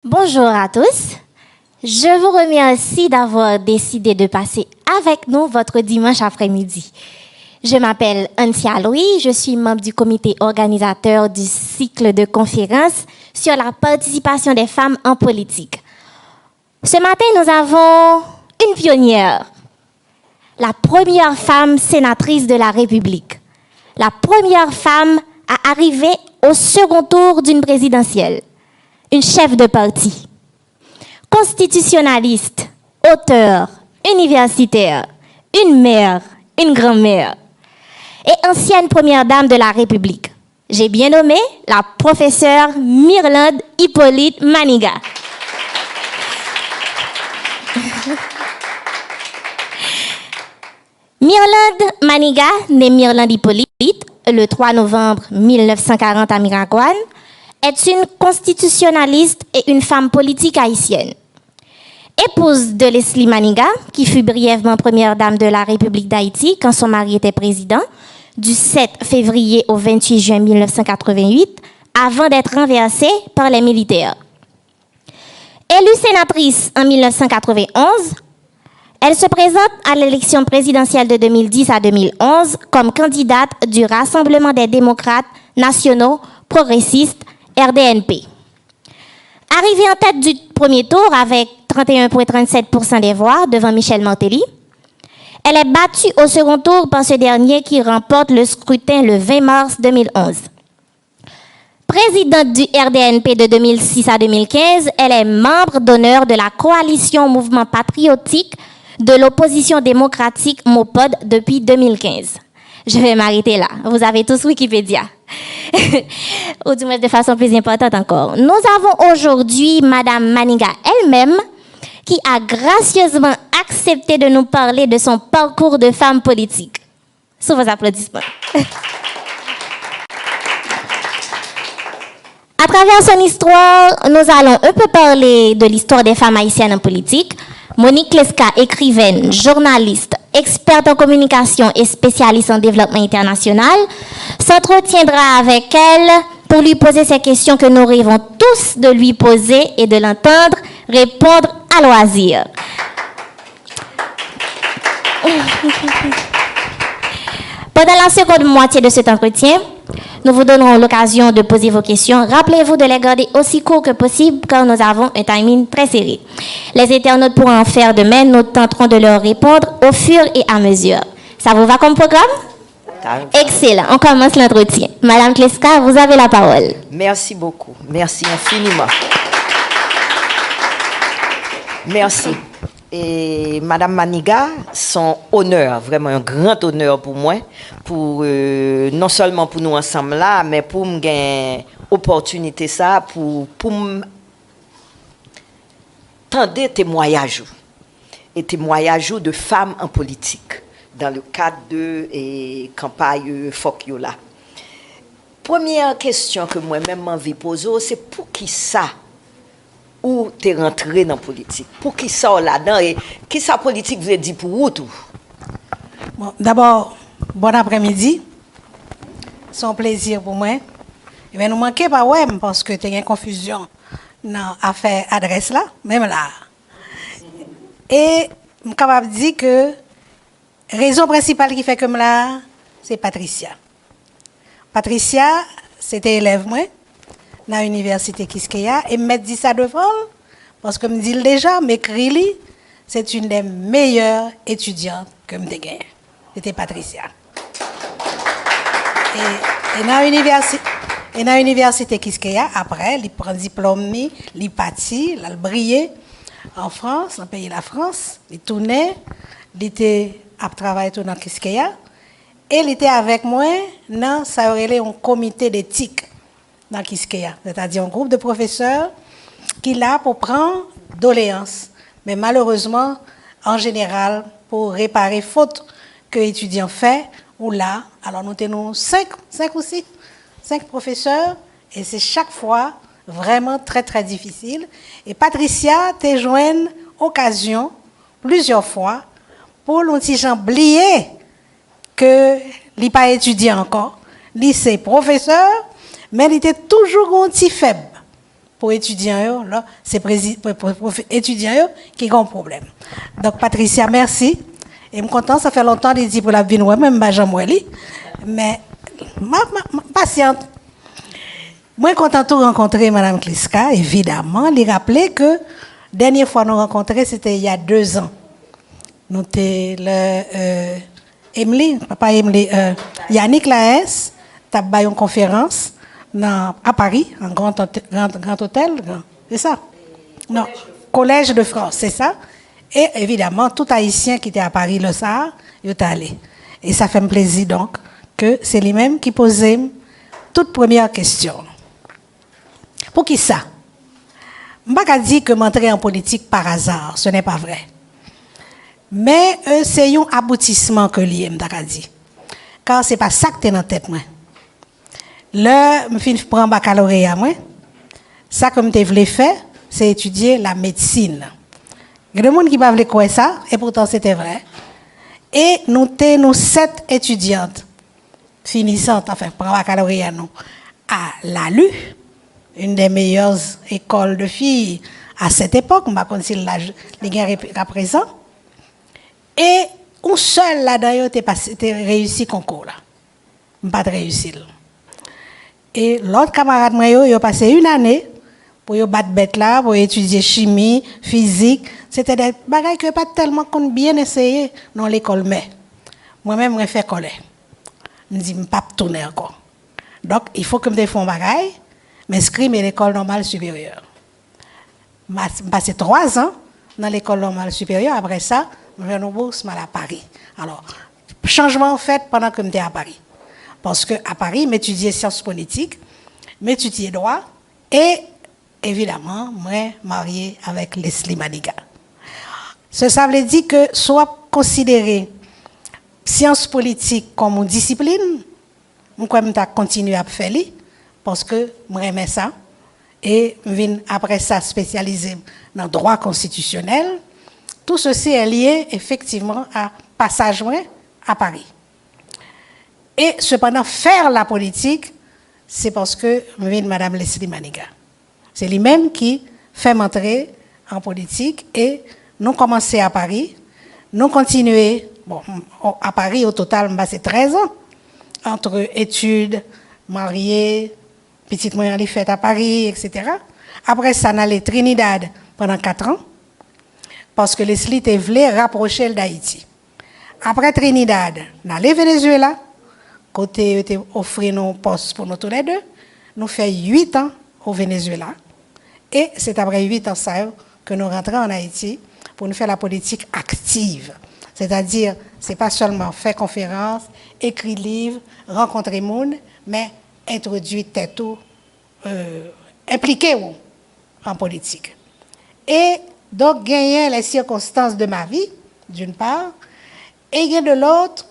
Bonjour à tous. Je vous remercie d'avoir décidé de passer avec nous votre dimanche après-midi. Je m'appelle Antia Louis, je suis membre du comité organisateur du cycle de conférences sur la participation des femmes en politique. Ce matin, nous avons une pionnière, la première femme sénatrice de la République, la première femme à arriver au second tour d'une présidentielle. Une chef de parti, constitutionnaliste, auteure, universitaire, une mère, une grand-mère et ancienne première dame de la République. J'ai bien nommé la professeure Myrlande Hippolyte Maniga. Myrlande Maniga, née Myrlande Hippolyte, le 3 novembre 1940 à Miragoâne, est une constitutionnaliste et une femme politique haïtienne. Épouse de Leslie Maniga, qui fut brièvement première dame de la République d'Haïti quand son mari était président, du 7 février au 28 juin 1988, avant d'être renversée par les militaires. Élue sénatrice en 1991, elle se présente à l'élection présidentielle de 2010 à 2011 comme candidate du Rassemblement des démocrates nationaux progressistes RDNP. Arrivée en tête du premier tour avec 31,37% des voix devant Michel Martelly, elle est battue au second tour par ce dernier qui remporte le scrutin le 20 mars 2011. Présidente du RDNP de 2006 à 2015, elle est membre d'honneur de la coalition Mouvement patriotique de l'opposition démocratique MOPOD depuis 2015. Je vais m'arrêter là. Vous avez tous Wikipédia. Ou du moins de façon plus importante encore. Nous avons aujourd'hui Madame Maniga elle-même qui a gracieusement accepté de nous parler de son parcours de femme politique. Sous vos applaudissements. À travers son histoire, nous allons un peu parler de l'histoire des femmes haïtiennes en politique. Monique Leska, écrivaine, journaliste, experte en communication et spécialiste en développement international, s'entretiendra avec elle pour lui poser ces questions que nous rêvons tous de lui poser et de l'entendre répondre à loisir. Pendant la seconde moitié de cet entretien, nous vous donnerons l'occasion de poser vos questions. Rappelez-vous de les garder aussi courts que possible car nous avons un timing très serré. Les internautes pourront en faire de même. Nous tenterons de leur répondre au fur et à mesure. Ça vous va comme programme? Excellent. On commence l'entretien. Madame Kleska, vous avez la parole. Merci beaucoup. Merci infiniment. Merci. Et Madame Maniga, son honneur, vraiment un grand honneur pour moi, pour non seulement pour nous ensemble là, mais pour me gagner opportunité ça, pour tendre témoignage et témoignage de femmes en politique dans le cadre de campagne Fokiola. Première question que moi-même m'envie poser, c'est pour qui ça? Où tu es rentré dans la politique? Pour qui ça là-dedans? Et qui ça politique vous dit pour vous tout? Bon, d'abord, bon après-midi. C'est un plaisir pour moi. Et bien, nous manquons pas, ouais, parce que tu as une confusion dans l'affaire adresse là, même là. Et je suis capable de dire que la raison principale qui fait comme là, c'est Patricia. Patricia, c'était élève moi dans l'université Kiskeya et me dit ça devant parce que me dit déjà m'écrit c'est une des meilleures étudiantes que me gagné. C'était Patricia. Et dans l'université Kiskeya après il prend diplôme il parti, il a brillé en France, dans le pays de la France, il tournait, il était à travailler dans Kiskeya et il était avec moi dans ça aurait un comité d'éthique dans Kiskeya, c'est-à-dire un groupe de professeurs qui là pour prendre doléances, mais malheureusement, en général, pour réparer faute que l'étudiant fait, ou là, alors nous tenons 5 professeurs, et c'est chaque fois vraiment très très difficile. Et Patricia t'a joint occasion plusieurs fois pour nous oublier que il pas étudié encore, lycée professeur, mais il était toujours un petit faible pour étudiants, là, c'est pour étudiants qui ont un problème. Donc, Patricia, merci. Et je suis content, ça fait longtemps que je dis pour la vie, même Benjamin, mais patiente. Moi, je suis content de rencontrer Mme Kliska, évidemment. Il rappelait que la dernière fois que nous rencontrés, c'était il y a 2 ans. Nous étions Emily, papa Emily, Yannick Laes, tu as une conférence à Paris, un grand hôtel, c'est ça? Non, Collège de France, c'est ça? Et évidemment, tout Haïtien qui était à Paris le soir, il est allé. Et ça fait un plaisir donc que c'est lui-même qui posait toute première question. Pour qui ça? Je ne vais pas dire que m'entrer en politique par hasard, ce n'est pas vrai. Mais c'est un aboutissement que je dit. Car ce n'est pas ça que tu es dans la tête. Là, je prends un baccalauréat. Ça que je voulais faire, c'est étudier la médecine. Il y a des gens qui ne voulaient pas croire ça, et pourtant c'était vrai. Et nous sommes 7 étudiantes finissantes, enfin, pour un baccalauréat, nous, à l'ALU, une des meilleures écoles de filles à cette époque, je ne sais pas si les gars à présent. Et un seul là-dedans, tu réussi le concours. Je n'ai pas réussi. Et l'autre camarade, il a passé 1 année pour battre bête là, pour étudier chimie, physique. C'était des bagages que pas tellement qu'on bien essayé dans l'école, mais moi-même, je fais coller. Je me dis, je ne peux pas tourner encore. Donc, il faut que je me fasse un bagage, m'inscrire à l'école normale supérieure. Je passé 3 ans dans l'école normale supérieure. Après ça, je vais en bourse à Paris. Alors, changement fait pendant que j'étais à Paris. Parce qu'à Paris, j'étudiais sciences politiques, j'étudiais droit et évidemment, moi, marié avec Leslie Maniga. Ça veut dire que soit considérer sciences politiques comme une discipline, je vais continuer à faire parce que j'aimais ça et je viens après ça spécialiser dans le droit constitutionnel. Tout ceci est lié effectivement à passage à Paris. Et cependant, faire la politique, c'est parce que je viens de Mme Leslie Maniga. C'est lui-même qui fait m'entrer en politique et nous commençons à Paris. Nous continuons, bon, à Paris au total, c'est 13 ans, entre études, mariés, petite moyenne fête à Paris, etc. Après ça, on allait à Trinidad pendant 4 ans, parce que Leslie voulait rapprocher d'Haïti. Après Trinidad, on allait au Venezuela, côté était offert nos postes pour nous tous les deux. Nous faisons 8 ans au Venezuela. Et c'est après 8 ans ça que nous rentrons en Haïti pour nous faire la politique active. C'est-à-dire, ce n'est pas seulement faire conférence, écrire livre, rencontrer le monde, mais introduire tout, impliquer en politique. Et donc, gagner les circonstances de ma vie, d'une part, et de l'autre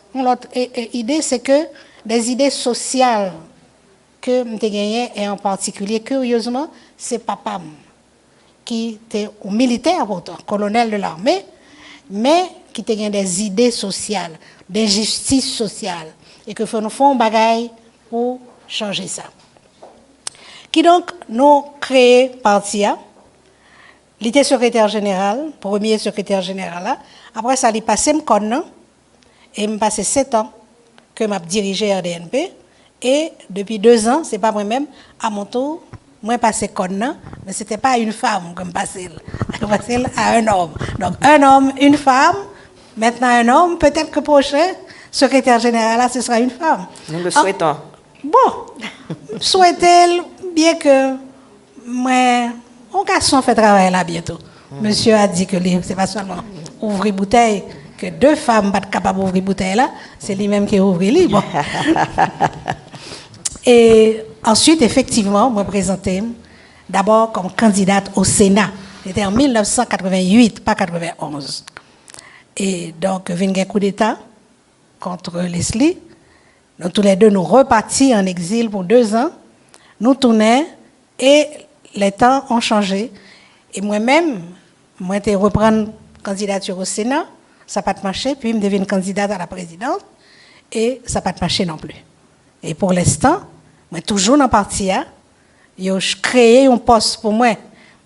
idée, c'est que des idées sociales que j'ai gagnées, et en particulier, curieusement, c'est papa qui était un militaire pourtant, colonel de l'armée, mais qui a des idées sociales, d'injustice sociale, et que nous faisons un bagage pour changer ça. Qui donc nous créé parti A, il était secrétaire général, premier secrétaire général là. Après ça, il passé me connaît et me passé 7 ans que m'a dirigé RDNP et depuis 2 ans, c'est pas moi-même à mon tour, moi passé connaît, mais c'était pas une femme que me passé à un homme. Donc un homme, une femme, maintenant un homme, peut-être que prochain secrétaire général là ce sera une femme. Nous le souhaitons. Bon, souhaitez bien que moi on garçon fait travail là bientôt. Monsieur a dit que c'est pas seulement ouvrir bouteille, que 2 femmes ne sont pas capables d'ouvrir bouteille là, c'est lui-même qui ouvre libre. Et ensuite, effectivement, moi présenté d'abord comme candidate au Sénat. C'était en 1988, pas 91. Et donc, il y a eu un coup d'État contre Leslie. Nous tous les deux, nous repartis en exil pour 2 ans. Nous tournons et les temps ont changé. Et moi-même, moi, j'ai reprendre candidature au Sénat, ça n'a pas marché, puis je deviens candidate à la présidence, et ça n'a pas marché non plus. Et pour l'instant, moi, toujours dans le parti A, ils ont créé un poste pour moi,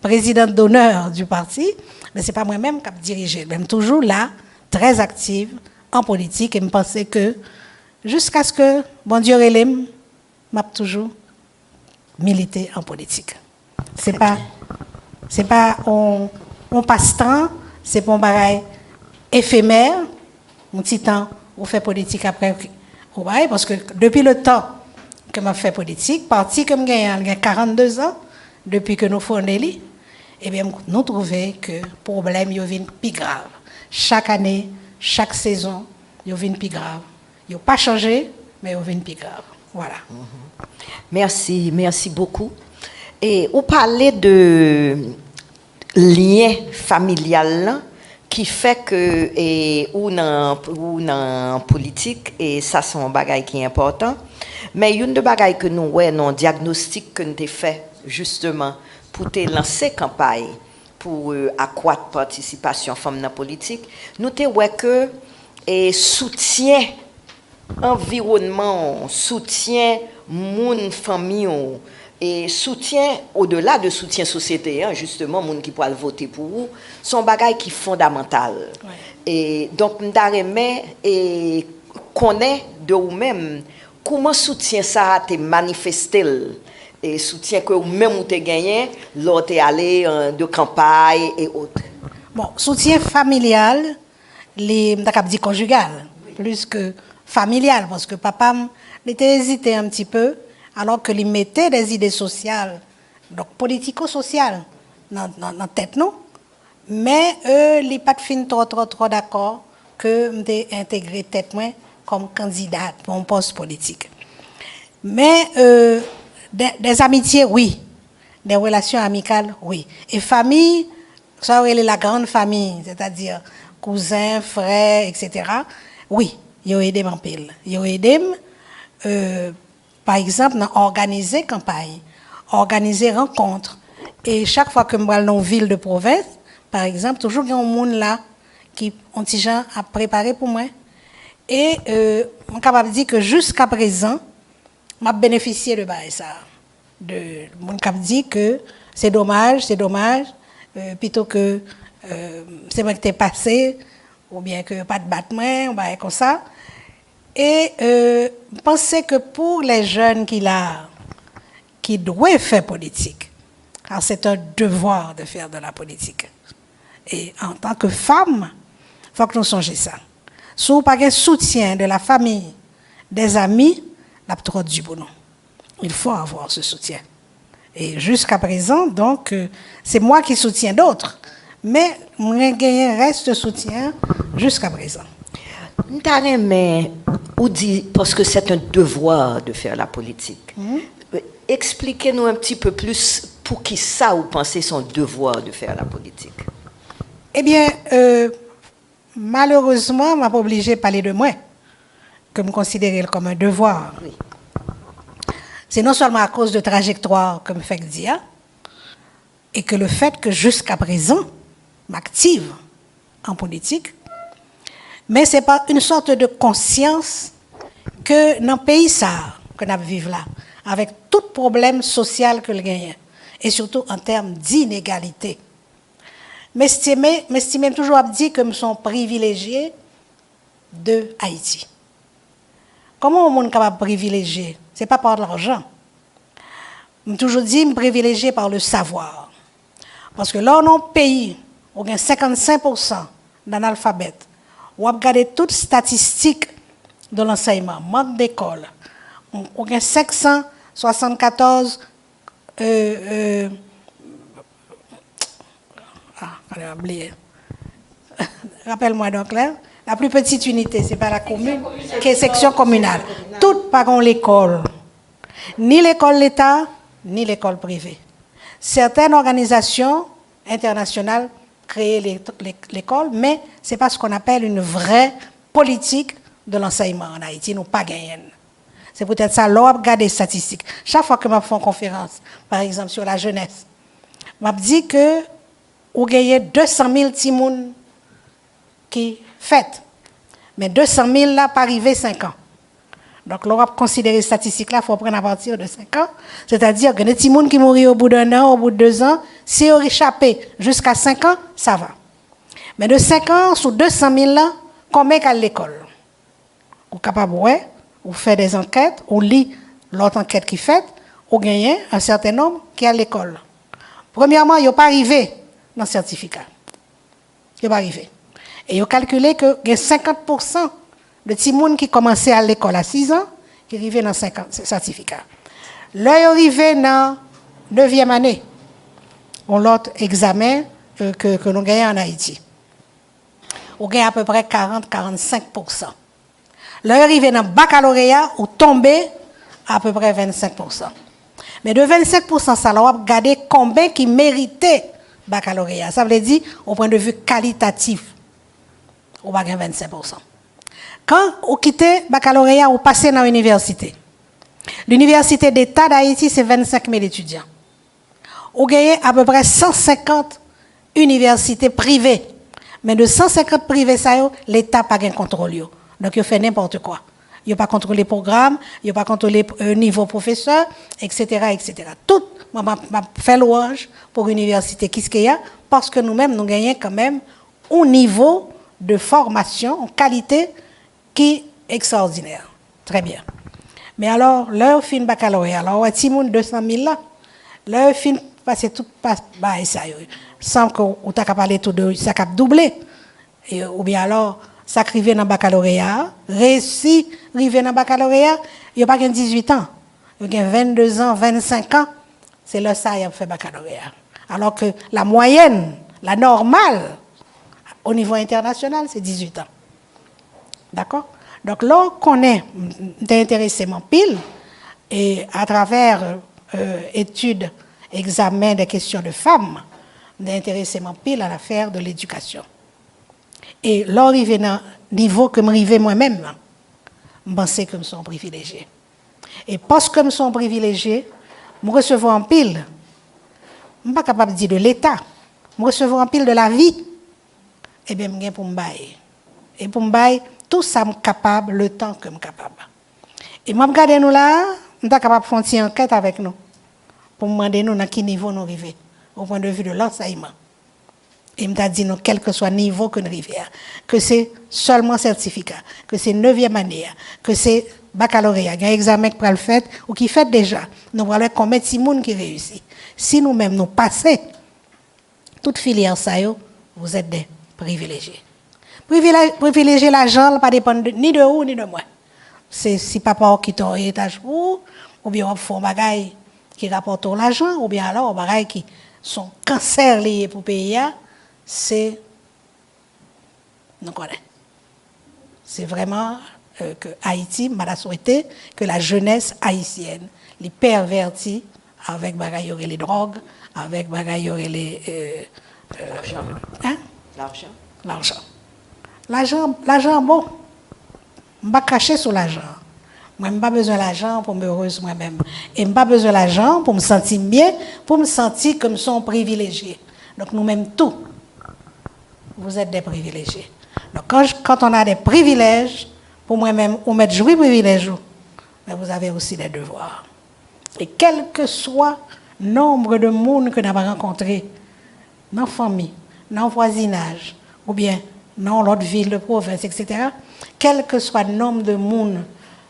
présidente d'honneur du parti, mais ce n'est pas moi-même qui ai dirigé. Même toujours là, très active en politique, et je pensais que jusqu'à ce que, bon Dieu relève, m'a toujours milité en politique. C'est pas on passe-temps, c'est pas un bagage éphémère, un petit temps, on fait politique après, parce que depuis le temps que je fais politique, parti que je gagne 42 ans, depuis que nous fondons, eh bien, nous trouvons que le problème est plus grave. Chaque année, chaque saison, il est plus grave. Il n'a pas changé, mais il est plus grave. Voilà. Merci beaucoup. Et vous parlez de lien familial qui fait que ou dans politique et ça c'est un bagage qui est important. Mais une de bagaille que nous ouais non diagnostic que nous avons fait justement pour te lancer campagne pour accroître participation femmes dans la politique, nous te ouais que soutien environnement, soutien moun famille et soutien au-delà de soutien société hein, justement moun qui pourra voter pour vous, son bagage qui est fondamental. Ouais. Et donc m'daremé et connaît de vous-même comment soutien ça a été manifesté et soutien que vous-même vous avez gagné lors de aller de campagne et autres. Bon, soutien familial, les dit conjugal, plus que familial, parce que papa était hésité un petit peu, alors que lui mettait des idées sociales, donc politico-sociales, dans la tête, non? Mais eux, les pas de fin trop d'accord que m'ait intégré tête moi comme candidate pour un poste politique. Mais des amitiés, oui. Des relations amicales, oui. Et famille, ça c'est la grande famille, c'est-à-dire cousins, frères, etc. Oui, ils ont aidé mon pile. Ils ont aidé, par exemple, à organiser campagne, organiser rencontres. Et chaque fois que je vais dans une ville de province, par exemple, toujours il y a un monde là qui ont des gens à préparer pour moi. Et je suis capable de dire que jusqu'à présent, je bénéficié de ça. Je suis capable de dire que c'est dommage, plutôt que c'est moi qui t'ai passé, ou bien que pas de battement, ou bien comme ça. Et je pense que pour les jeunes qui doivent faire politique, car c'est un devoir de faire de la politique. Et en tant que femme, il faut que nous songions ça. Si vous n'avez pas de soutien de la famille, des amis, la trop du bon. Il faut avoir ce soutien. Et jusqu'à présent, donc, c'est moi qui soutiens d'autres. Mais mon gain reste soutien jusqu'à présent. Mais ou dit parce que c'est un devoir de faire la politique. Expliquez-nous un petit peu plus pour qui ça vous pensez son devoir de faire la politique. Eh bien, malheureusement, je ne suis pas obligée de parler de moi, que je considère comme un devoir. Oui. C'est non seulement à cause de trajectoire que je fais dire, et que le fait que jusqu'à présent, je m'active en politique, mais c'est pas une sorte de conscience que dans le pays ça, que nous vivons là, avec tout problème social que le gagne, et surtout en termes d'inégalité. M'estimer toujours à dire que nous sommes privilégiés de Haïti. Comment on est capable de privilégier? Ce n'est pas par l'argent. Je toujours dit privilégié par le savoir. Parce que là, dans le pays, on a 55% d'analphabètes. On a regardé toutes les statistiques de l'enseignement, manque d'école. On a 574 rappelle-moi donc là, la plus petite unité, c'est pas la commune, qui est section communale. Toutes par l'école. Ni l'école l'État, ni l'école privée. Certaines organisations internationales créent l'école, mais ce n'est pas ce qu'on appelle une vraie politique de l'enseignement en Haïti. Nous pas gagné. C'est peut-être ça, l'on regarde les statistiques. Chaque fois que je fais une conférence, par exemple sur la jeunesse, je dis que vous gagnez 200 000 timouns qui fêtent. Mais 200 000 là, pas arrivé 5 ans. Donc, l'on va considérer statistique là, il faut prendre à partir de 5 ans. C'est-à-dire que les petits gens qui mourent au bout d'un an, au bout de 2 ans, si on échappé jusqu'à 5 ans, ça va. Mais de 5 ans, sur 200 000 ans, combien qu'à l'école? Vous êtes capable, ouais, vous faites des enquêtes, vous lit l'autre enquête qui fait, vous gagnez un certain nombre qui est à l'école. Premièrement, il n'est pas arrivé dans le certificat. Il n'est pas arrivé. Et ils ont calculé que il y a 50% de petits gens qui commençaient à l'école à 6 ans, qui arrivaient dans 50 certificats. Là, ils arrivés dans la 9e année, on l'autre examen que nous gagnons en Haïti. On gagne à peu près 40-45%. Là, arrivé dans le baccalauréat, on tombé à peu près 25%. Mais de 25%, ça, on va regarder combien qui méritait baccalauréat. Ça veut dire, au point de vue qualitatif, on va gagner 25%. Quand on quitte baccalauréat, on passe dans l'université. L'université d'État d'Haïti, c'est 25 000 étudiants. On gagne à peu près 150 universités privées. Mais de 150 privés, l'État n'a pas de contrôle. Donc, il fait n'importe quoi. Il n'a pas contrôlé le programme, il n'a pas contrôlé le niveau professeur, etc., etc. Tout, m'a fait louange pour l'université Kiskeya, parce que nous-mêmes, nous gagnons quand même un niveau de formation, en qualité, qui est extraordinaire. Très bien. Mais alors, leur fin baccalauréat, alors, on a 200 000 là, leur fin, parce tout passe, bah, ça, sans qu'on t'a parlé tout de, ça a doublé. Ou bien alors, ça arrive dans le baccalauréat, réussi, arrivé dans le baccalauréat, il n'y a pas 18 ans. Il y a 22 ans, 25 ans, c'est là ça, il a fait baccalauréat. Alors que la moyenne, la normale, au niveau international, c'est 18 ans. D'accord? Donc là, on connaît, d'intéressé mon pile, et à travers études, examens des questions de femmes, d'intéressé mon pile à l'affaire de l'éducation. Et là, arrivé dans le niveau que je m'arrivais moi-même, je pensais que je suis privilégié. Et parce que je suis privilégié, je recevais en pile, je ne suis pas capable de dire de l'État, je recevais en pile de la vie, et bien, je suis pour me bailler. Et pour me bailler, tout ça, je suis capable, le temps que je suis capable. Et moi, je regarde nous là, je suis capable de faire une enquête avec nous, pour me demander nous dans quel niveau nous arrivons, au point de vue de l'enseignement. Et m'a dit non, quel que soit le niveau que nous arrivons, que c'est seulement certificat, que c'est 9e année, que c'est baccalauréat, il y a un examen qui peut le faire ou qui fait déjà. Nous voyons combien de gens qui réussissent. Si nous-mêmes nous passons toute filière ça, vous êtes des privilégiés. Privilégier l'argent, pas dépend ni de vous ni de moi. C'est si papa qui ton héritage ou bien on fait un bagage qui rapporte l'argent, ou bien alors un bagage qui sont cancer liés pour payer. C'est nous connaissons. C'est vraiment que Haïti m'a souhaité que la jeunesse haïtienne les pervertit avec bagaille les drogues, avec bagaille les l'argent. Hein? L'argent. L'argent bon. Je ne vais pas cracher sur l'argent. Moi, je n'ai pas besoin de l'argent pour me heureuse moi-même. Et je n'ai pas besoin de l'argent pour me sentir bien, pour me sentir comme son privilégié. Donc nous-mêmes tous, vous êtes des privilégiés. Donc quand on a des privilèges, pour moi-même, on met jouer privilèges, mais vous avez aussi des devoirs. Et quel que soit le nombre de monde que nous avons rencontré dans la famille, dans le voisinage, ou bien dans l'autre ville de province, etc., quel que soit le nombre de monde,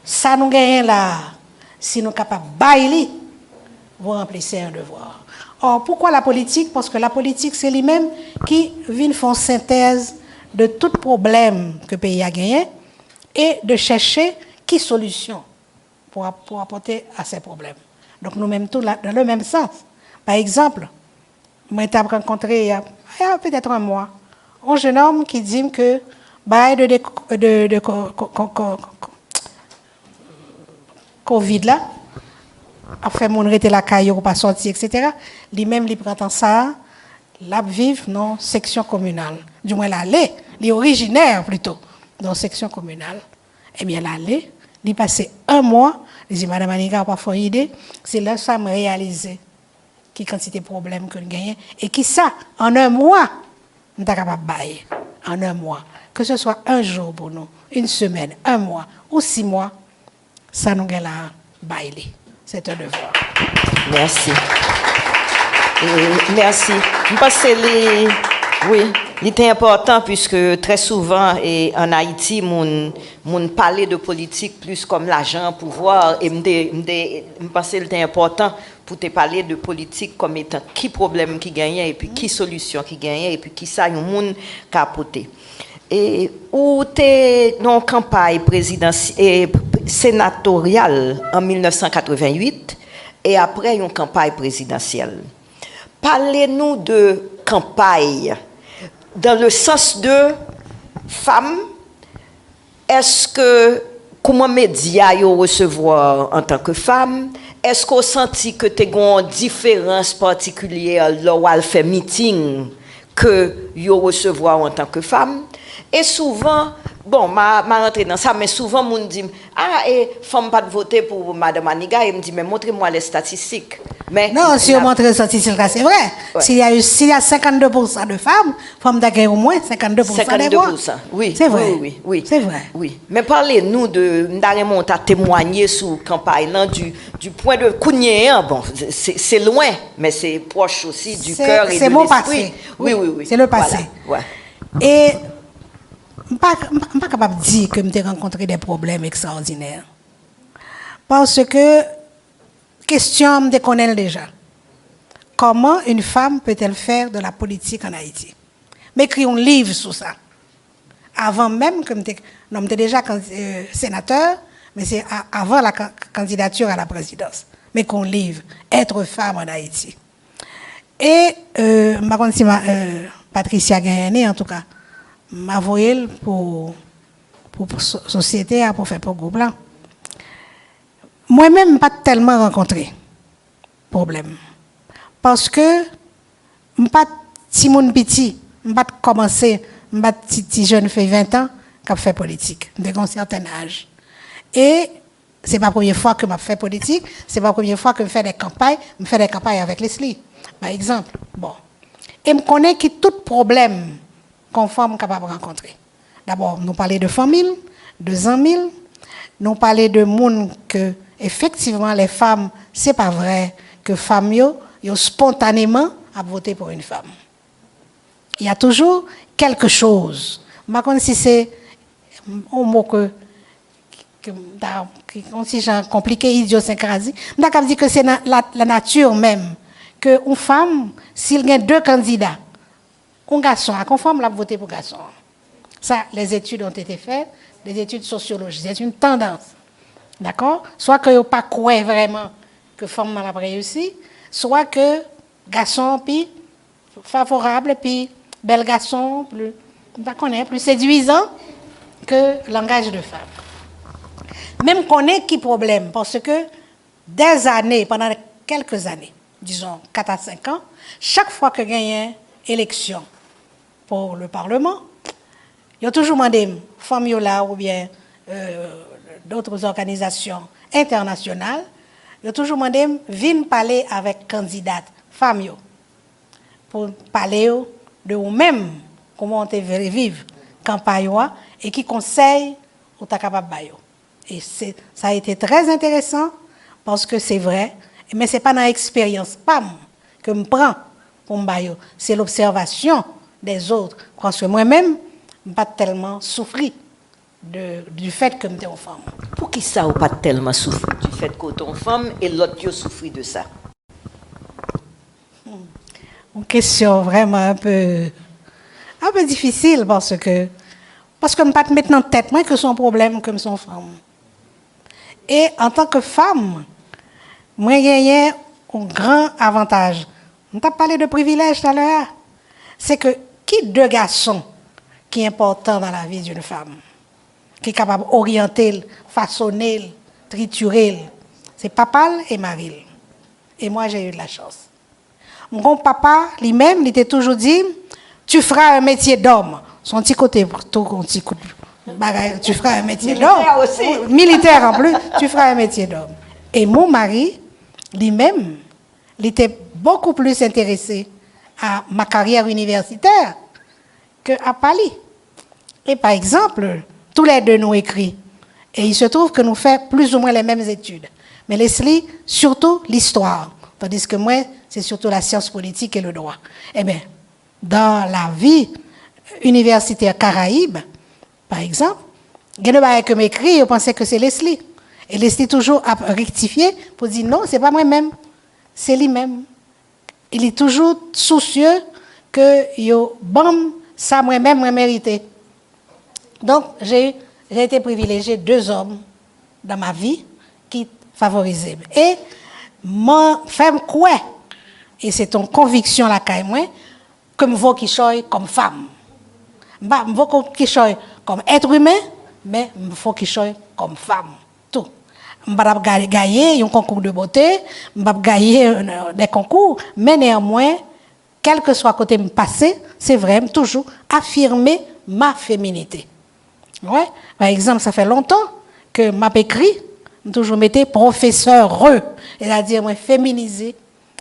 ça nous gagne là, si nous sommes capables de bailler, vous remplissez un devoir. Or, pourquoi la politique? Parce que la politique, c'est lui-même qui vient faire une synthèse de tout problème que le pays a gagné et de chercher qui solution pour apporter à ces problèmes. Donc, nous-mêmes, tous dans le même sens. Par exemple, moi, j'ai rencontré il y a peut-être un mois un jeune homme qui dit que Covid là, a fait mon rete la caille ou pas sortir, etc. Lui-même, il prend ça, l'a vivre dans section communale. Du moins, l'aller, il est originaire plutôt, dans section communale. Eh bien, l'aller, il passé un mois, il dit, Madame Manika, pas fait idée, c'est là que ça me réalisé qui quantité de problèmes que nous gagnons, et qui ça, en un mois, nous sommes capables de bailler. En un mois. Que ce soit un jour pour nous, une semaine, un mois ou 6 mois, ça nous a la bailler. C'est un devoir. Merci. Merci. Je pense que oui, il est important puisque très souvent en Haïti, on parle de politique plus comme l'argent, pouvoir, et je pense que c'est important pour te parler de politique comme étant qui problème qui gagne et puis qui solution qui gagne et puis qui ça un monde capoté. Et où t'es dans campagne présidentielle sénatoriale en 1988 et après une campagne présidentielle. Parlez-nous de campagne dans le sens de femme. Est-ce que comment médias yo recevoir en tant que femme? Est-ce qu'on senti que tu as une différence particulière lors où fait meeting que yo recevoir en tant que femme? Et souvent, bon, ma rentré dans ça, mais souvent, on dit, ah, et femme pas de voter pour Madame Maniga, et me dit, mais montrez-moi les statistiques. Mais, non, si on montre les statistiques, c'est vrai. Ouais. S'il y a 52% de femmes, femmes d'agir au moins 52% des voix. 52%, oui. C'est vrai. Oui. C'est vrai. Oui. Mais parlez-nous de, nous à témoigner sur la campagne, là, du point de Kounié, bon, c'est loin, mais c'est proche aussi du cœur et de l'esprit. C'est mon passé. Oui. C'est le passé. Voilà. Et, je ne suis pas capable de dire que j'ai rencontré des problèmes extraordinaires. Parce que, question, je connais déjà. Comment une femme peut-elle faire de la politique en Haïti? M'écrire un livre sur ça. Avant même que j'étais déjà sénateur, mais c'est avant la candidature à la présidence. Mais qu'on livre, être femme en Haïti. Et, je ne sais pas si Patricia Gagné, en tout cas, m'a envoyé pour société, pour faire pour groupe là. Moi-même, pas tellement rencontré problème. Parce que, pas si mon petit, pas commencé, pas si jeune fait 20 ans, qui fait politique, de un certain âge. Et c'est pas la première fois que je fais politique, c'est pas la première fois que je fais des campagnes avec Leslie, par exemple. Bon. Et je connais que tout problème qu'on femme capable de rencontrer. D'abord, nous parlons de famille, de amis, nous parlons de monde que, effectivement, les femmes, c'est pas vrai que femmes, yo spontanément, à voter pour une femme. Il y a toujours quelque chose. Je ne sais pas si c'est un mot si j'ai compliqué, idiosyncrasie. Je ne dire que c'est la nature même. Qu'une femme, s'il y a deux candidats, un garçon, une femme l'a voté pour garçon. Ça, les études ont été faites, des études sociologiques, c'est une tendance. D'accord? Soit que vous pas croire vraiment que femme l'a réussi, soit que garçon puis favorable puis bel garçon plus séduisant que langage de femme. Même qu'on ait qui problème parce que des années, pendant quelques années, disons 4 à 5 ans, chaque fois que gagne élection pour le Parlement, il y a toujours demandé femmes là ou bien d'autres organisations internationales, il y a toujours demandé venir parler avec candidates femmes pour parler de vous-même comment on te vivre campagne et qui conseille ou ta capable de. Et ça a été très intéressant parce que c'est vrai, mais ce n'est pas dans l'expérience que je prends pour me bailler. C'est l'observation des autres. Parce que moi-même, je n'ai pas tellement souffert du fait que je suis une femme. Pour qui ça n'a pas tellement souffert du fait que tu es une femme et l'autre a souffert de ça? Une question vraiment un peu difficile parce que je ne peux pas te mettre dans la tête moi que son problème comme son femme. Et en tant que femme, moi j'ai un grand avantage. On t'a parlé de privilège tout à l'heure. C'est que qui deux garçons qui est important dans la vie d'une femme, qui est capable d'orienter, façonner, triturer, c'est papa et Marie. Et moi j'ai eu de la chance. Mon papa lui-même, il était toujours dit, tu feras un métier d'homme. Son petit côté, tu feras un métier d'homme. Militaire en plus, tu feras un métier d'homme. Et mon mari, lui-même, il était beaucoup plus intéressé à ma carrière universitaire qu'à Paris. Et par exemple, tous les deux nous écrits. Et il se trouve que nous faisons plus ou moins les mêmes études. Mais Leslie, surtout l'histoire. Tandis que moi, c'est surtout la science politique et le droit. Eh bien, dans la vie universitaire Caraïbe, par exemple, il y a que m'écrit, je pensais que c'est Leslie. Et Leslie toujours a rectifié pour dire non, c'est pas moi-même, c'est lui-même. Il est toujours soucieux que yo bam ça moi-même moi mérité. Donc j'ai été privilégié 2 hommes dans ma vie qui favorisaient. Et moi femme quoi et c'est ton conviction la caille moi que me vaut qui choy comme femme. Me vaut qui choy comme être humain mais me faut qui choy comme femme tout. M'pa gagner un concours de beauté, m'pa gagner des concours mais néanmoins quel que soit côté me passer, c'est vrai, toujours affirmer ma féminité. Ouais. Par exemple, ça fait longtemps que m'a écrit, toujours mettais professeur, c'est-à-dire moi féminisé.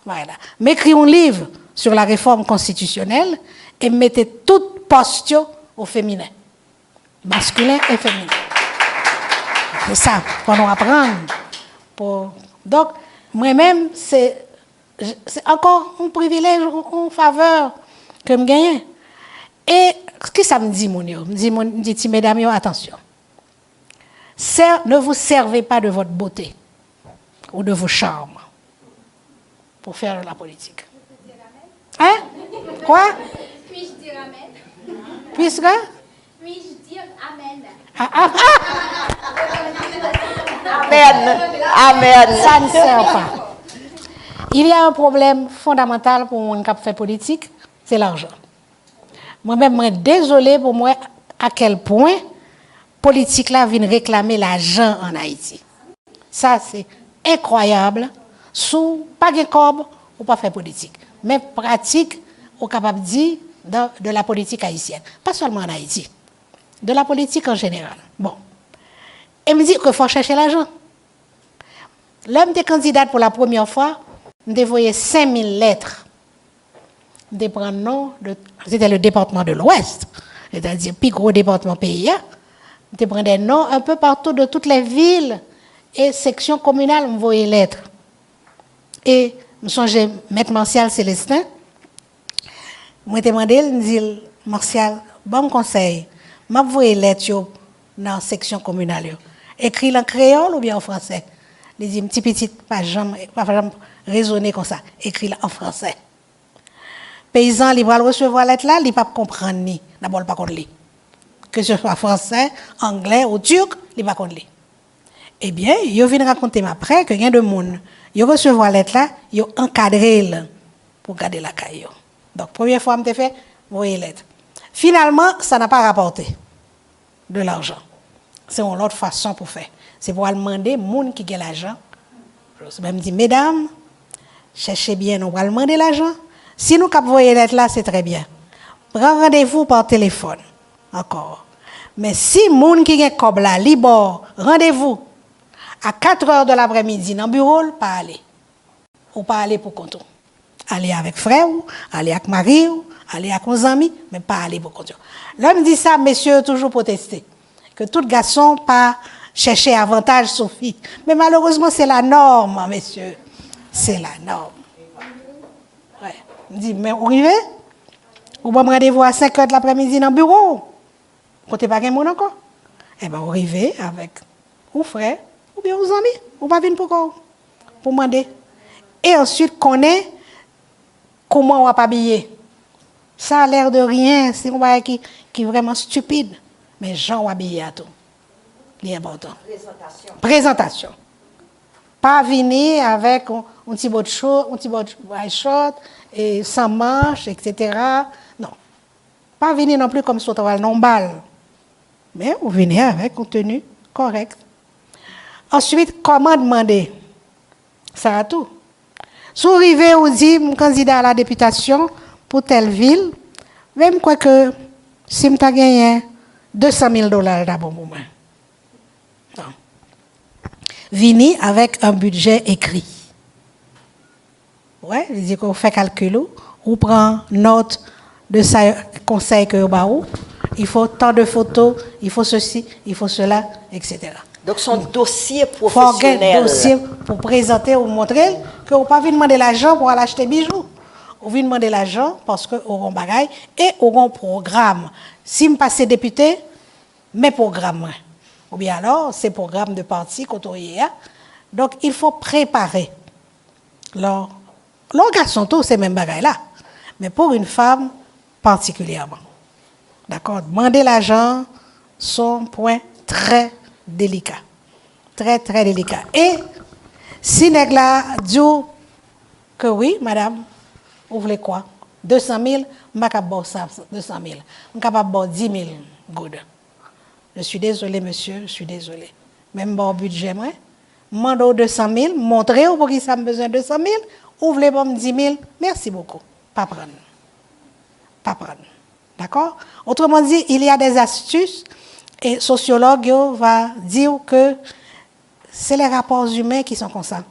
Voilà. M'écrit un livre sur la réforme constitutionnelle et mettait toute posture au féminin, masculin et féminin. C'est ça qu'on nous apprend. Donc moi-même c'est encore un privilège, une faveur que je gagne. Et ce que ça me dit, mon Dieu, me dit, mesdames, attention. Ne vous servez pas de votre beauté ou de vos charmes pour faire de la politique. Hein? Quoi? Puis-je dire amen? Puisque? Puis-je dire amen? Amen. Amen. Ça ne sert pas. Il y a un problème fondamental pour mon cap fait politique, c'est l'argent. Moi-même, je suis désolé pour moi à quel point politique là vient réclamer l'argent en Haïti. Ça, c'est incroyable. Sous pas de corbe, ou pas faire politique. Mais pratique, on est capable de dire de la politique haïtienne. Pas seulement en Haïti. De la politique en général. Bon. Et me dit qu'il faut chercher l'argent. L'homme des candidats pour la première fois, j'ai envoyé 5000 lettres. C'était le département de l'Ouest, c'est-à-dire le plus gros département pays. Je prends des noms un peu partout de toutes les villes et sections communales, je envoyé lettres. Et je songe Maître Martial Célestin. Je me demandé, je dis, Martial, bon conseil, je envoyé lettres dans la section communale. Écrit en créole ou bien en français? Il dit, petit, pas jamais raisonner comme ça. Écrit en français. Paysan, il va recevoir lettre là, il ne va pas comprendre ni. D'abord, il ne va pas lire. Que ce soit français, anglais ou turc, il ne va pas lire. Eh bien, il vient raconter après que il y a des gens, ils recevoir lettre là, ils ont encadré pour garder la caille. Donc, première fois, je fait, voyez lettre. Finalement, ça n'a pas rapporté de l'argent. C'est une autre façon pour faire. C'est pour demander aux gens qui ont l'argent. Je me dis, mesdames, cherchez bien, on va demander l'argent. Si nous capons voyer lettre là, c'est très bien. Prends rendez-vous par téléphone. Encore. Mais si moun qui gen kob là, libre, rendez-vous à 4h de l'après-midi dans le bureau, pas aller. Ou pas aller pour compte. Aller avec frère, aller avec mari, aller avec nos amis, mais pas aller pour compte. L'homme dit ça, messieurs, toujours protester. Que tout garçon pas chercher avantage sur fille. Mais malheureusement, c'est la norme, messieurs. C'est la norme. Ouais. Je dis, mais on y va? Ou bon rendez-vous à 5h de l'après-midi dans le bureau? Côté pas quelqu'un encore? Eh bien, on arrive avec ou frère, ou bien aux amis, ou pas venir pour demander. Et ensuite, connaît comment on va pas habiller. Ça a l'air de rien, c'est un bagage qui est vraiment stupide. Mais gens ont habillé à tout. C'est important. Présentation. Pas venir avec un petit bout de short, un petit bout de short, et sans manches, etc. Non. Pas venir non plus comme si on travaille non balle. Mais vous venez avec une tenue correcte. Ensuite, comment demander? Ça a tout. Si vous arrivez, vous dites, mon candidat à la députation pour telle ville, même quoi que si je gagne $200,000 d'abord pour moi. Non. Venez avec un budget écrit. Ouais, je dis qu'on fait calcul, on prend note de ça, conseil que vous avez. Il faut tant de photos, il faut ceci, il faut cela, etc. Donc son dossier Faut avoir un professionnel. dossier pour présenter ou montrer que vous pas venir demander l'argent pour aller acheter bijoux. Vous venez demander l'argent parce que vous avez un bagage et vous avez un programme. Si je passe député, mes programmes. Ou bien alors, c'est programme de parti qu'on a. Donc, il faut préparer. Les garçons, tous ces mêmes bagages là. Mais pour une femme, particulièrement. D'accord? Demander l'argent, c'est un point très délicat. Très, très délicat. Et si Negla dit que oui, madame, vous voulez quoi? 200 000, je ne vais pas 200 000. Je suis capable de 10 000 good. Je suis désolé, monsieur, je suis désolé. Même bon budget, moi. Je demande 200 000, montrez-vous pour qui ça me besoin de 200 000, ou vous voulez me 10 000, merci beaucoup. Pas prendre. Pas prendre. D'accord? Autrement dit, il y a des astuces et sociologues vont dire que c'est les rapports humains qui sont comme ça.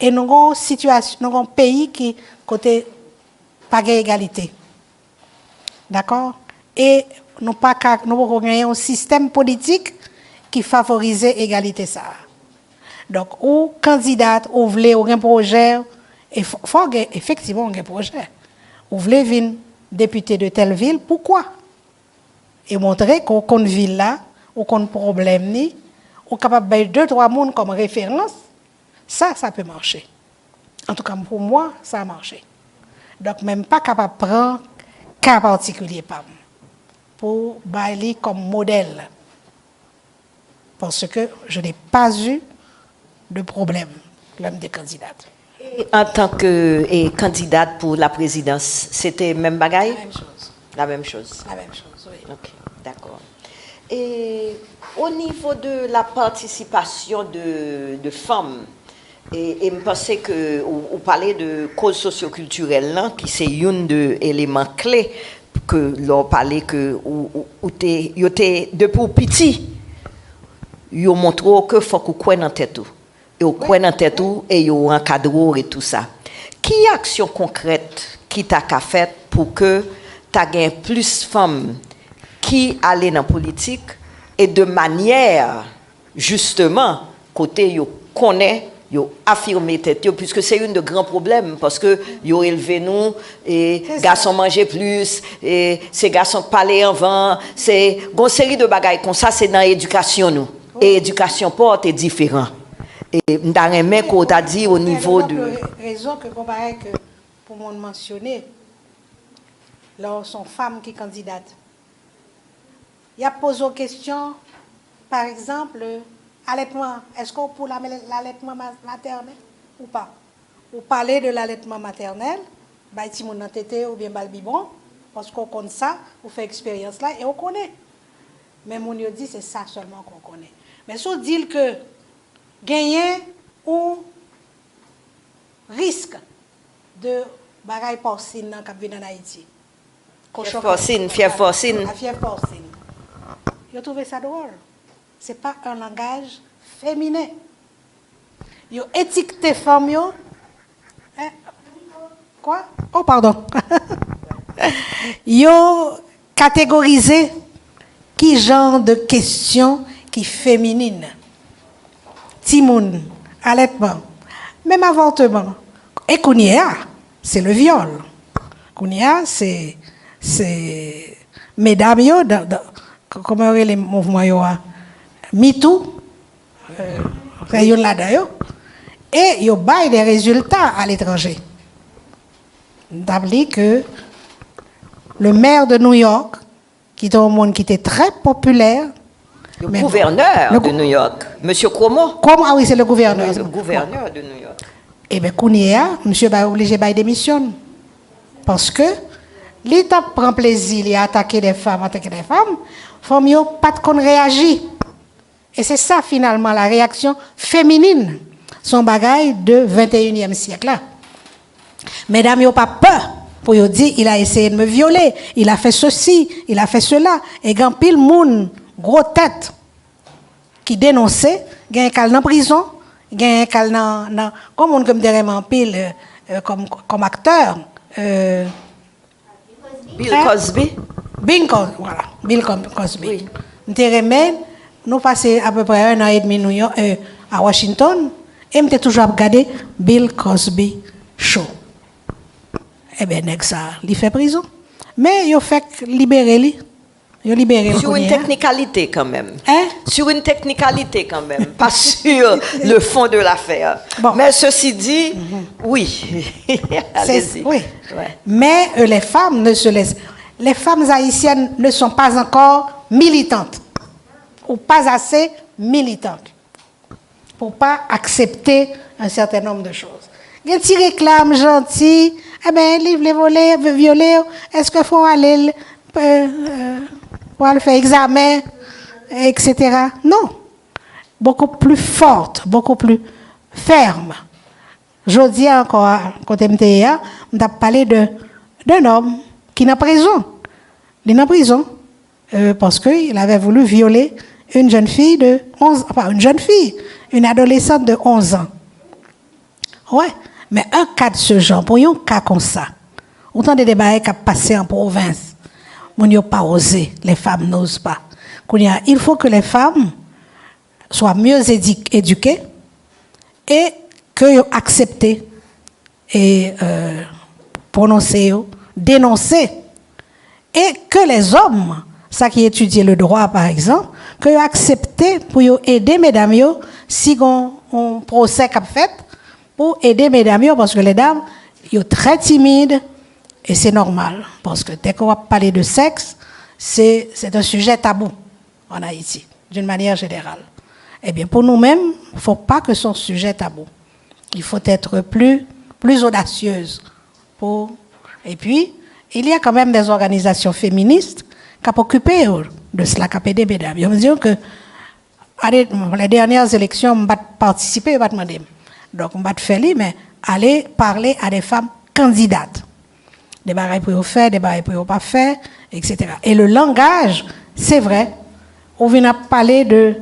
Et nous avons une situation, nous avons un pays qui côté pas d'égalité. D'accord? Et nous avons un système politique qui favorise l'égalité. Donc, ou candidate, ou voulez, ou un projet, il faut effectivement un projet. Vous voulez venir député de telle ville, pourquoi? Et montrer qu'on a une ville là, ou qu'on a un problème, ni, ou capable de 2-3 personnes comme référence, ça peut marcher. En tout cas, pour moi, ça a marché. Donc, même pas capable de prendre cas particulier pour bailler comme modèle. Parce que je n'ai pas eu de problème, l'homme des candidates. Et en tant que candidate pour la présidence, c'était même bagaille? La même chose. La même chose. La même chose, oui. Ok, d'accord. Et au niveau de la participation de femmes, et me pensais que vous parlez de cause socioculturelle là, qui c'est une des éléments clés que l'on parlait que depuis petit, vous montré que faut qu'on croit dans tête tout. Et vous croyez dans tête tout et vous encadrez et tout ça. Qui action concrète qui t'a fait pour que tu aies plus de femmes qui allaient dans la politique et de manière justement côté yo connaît yo affirmer tête puisque c'est un de grands problèmes parce que yo élevé nous et garçons manger plus et ces garçons parler avant c'est une série de bagages comme ça c'est dans l'éducation nous et éducation porte est différent et dans un mec qu'on t'a dit au niveau de raison que comparé que pour mon mentionner là sont femmes qui candidatent il y a posé une question par exemple allaitement, est-ce qu'on pour l'allaitement maternel ou pas? Ou parler de l'allaitement maternel, bah si mon tété ou bien bal biberon, parce qu'on connaît ça, on fait expérience là et on connaît. Mais mon dit c'est ça seulement qu'on connaît. Mais si on dit que gagner ou risque de bagaille porcine dans cap en Haïti. Fièvre porcine, fièvre porcine. Fièvre porcine. Je trouve ça drôle. Ce n'est pas un langage féminin. Ils étiquetent les femmes. Quoi? Oh, pardon. Ils catégorisé qui genre de questions qui féminines. Timoun, allaitement, même avortement. Et Kounia, c'est le viol. Kounia, c'est mesdames, comment on les mouvements MeToo, rayon là-dedans, et ils baillent des résultats à l'étranger. D'abord que le maire de New York, qui est un monde qui était très populaire, le gouverneur de New York, M. Cuomo. Cuomo, ah oui, c'est le gouverneur. Le gouverneur de New York. Eh bien, Kounia, monsieur va obligé de démissionner. Parce que l'État prend plaisir à attaquer des femmes, femmes n'ont pas de réagir. Et c'est ça, finalement, la réaction féminine. Son bagaille de 21e siècle. Là. Mesdames, n'ont pas peur pour dire il a essayé de me violer, il a fait ceci, il a fait cela. Et quand pile moun, gros tête, qui dénonçait, il y a un cal dans prison, il y a un cal dans comme on comme derrière pile comme acteur. Bill Cosby. Bill Cosby, voilà. Bill Cosby. Oui. Nous nous passons à peu près 1 an et demi à Washington, et m'étais toujours regardé Bill Cosby Show. Eh bien, nèg ça, il fait prison. Mais il fait libérer lui. Il libéré sur une technicalité quand même. Hein? Sur une technicalité quand même, pas sur le fond de l'affaire. Bon. Mais ceci dit, oui. Allez-y. Oui. Ouais. Mais les femmes ne se laissent. Les femmes haïtiennes ne sont pas encore militantes ou pas assez militantes pour pas accepter un certain nombre de choses. Il y a des réclames gentilles, eh bien, livre les volets, violer, est-ce qu'il faut aller pour aller faire examen, etc. Non. Beaucoup plus forte, beaucoup plus ferme. Je dis encore, quand on a parlé d'un homme qui est en prison. Il est en prison parce qu'il avait voulu violer une jeune fille de 11 ans. Enfin, une jeune fille, une adolescente de 11 ans. Ouais. Mais un cas de ce genre, pour un cas comme ça, autant de débats qui ont passé en province, on n'a pas osé, les femmes n'osent pas. Il faut que les femmes soient mieux éduquées et qu'elles acceptent et prononcer, dénoncer. Et que les hommes, ça qui étudient le droit par exemple, qu'ils acceptent pour aider mesdames si on procès qu'a fait, pour aider mesdames parce que les dames, sont très timides. Et c'est normal, parce que dès qu'on va parler de sexe, c'est un sujet tabou en Haïti, d'une manière générale. Eh bien, pour nous-mêmes, il ne faut pas que ce soit un sujet tabou. Il faut être plus audacieuse. Et puis, il y a quand même des organisations féministes qui ont occupé de cela, qui ont aidé mesdames. Je me dis que les dernières élections, je vais participer, je vais demander. Donc, je vais faire, mais aller parler à des femmes candidates. Des bagailles pour faire, des bagailles pour pas faire, etc. Et le langage, c'est vrai. On vient parler de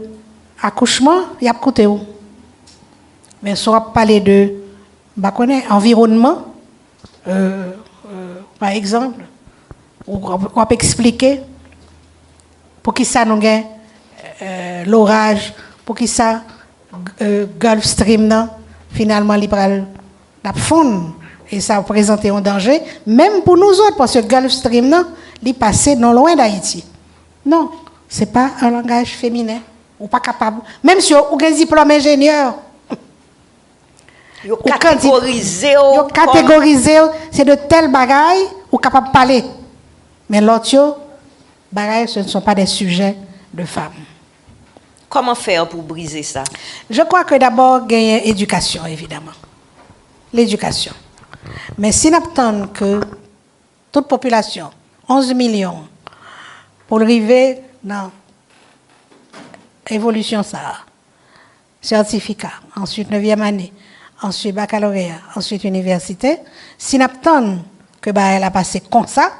accouchement, il y a côté où. Mais si on va parler de environnement, par exemple, on va expliquer pour qui ça nous gagne l'orage, pour qui ça Gulf Stream finalement libéral la fond. Et ça représente un danger, même pour nous autres, parce que Gulf Stream, il passe non loin d'Haïti. Non, ce n'est pas un langage féminin. Ou pas capable. Même si vous avez un diplôme ingénieur. Vous catégorisez, c'est de tels bagailles, vous êtes capable de parler. Mais l'autre, bagailles, ce ne sont pas des sujets de femmes. Comment faire pour briser ça? Je crois que d'abord, il y a l'éducation, évidemment. L'éducation. Mais si nous attendons que toute population, 11 millions, pour arriver dans l'évolution ça, certificat, ensuite 9e année, ensuite baccalauréat, ensuite université, si nous attendons que elle a passé comme ça,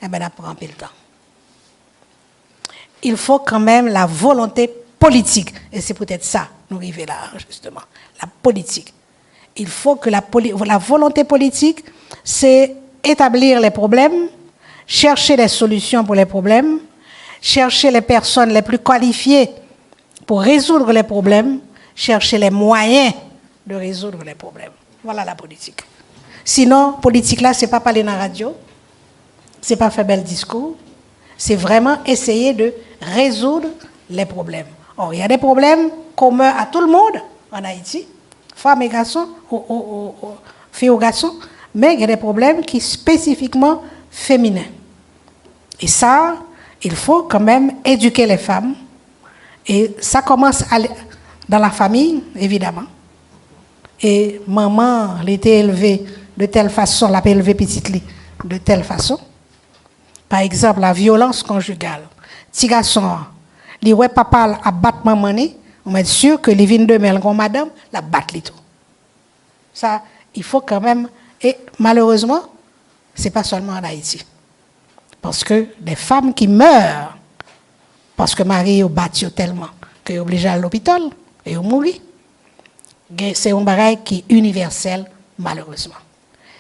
eh bien, on prend un peu de temps. Il faut quand même la volonté politique. Et c'est peut-être ça, nous arrivons là, justement, la politique. Il faut que la volonté politique, c'est établir les problèmes, chercher des solutions pour les problèmes, chercher les personnes les plus qualifiées pour résoudre les problèmes, chercher les moyens de résoudre les problèmes. Voilà la politique. Sinon, politique là, c'est pas parler dans la radio, c'est pas faire bel discours, c'est vraiment essayer de résoudre les problèmes. Or, il y a des problèmes communs à tout le monde en Haïti. Femmes et garçons, filles ou garçons, mais il y a des problèmes qui sont spécifiquement féminins. Et ça, il faut quand même éduquer les femmes. Et ça commence dans la famille, évidemment. Et maman, elle était élevée de telle façon, elle a élevé petite lit de telle façon. Par exemple, la violence conjugale. Petit garçon, il ouais papa a battre maman, on est sûr que les vignes de mel comme madame la battent tout. Ça, il faut quand même, et malheureusement, c'est pas seulement en Haïti. Parce que des femmes qui meurent, parce que Marie est battue tellement, qu'elle est obligée à l'hôpital, et elle mourit. C'est un bagage qui est universel, malheureusement.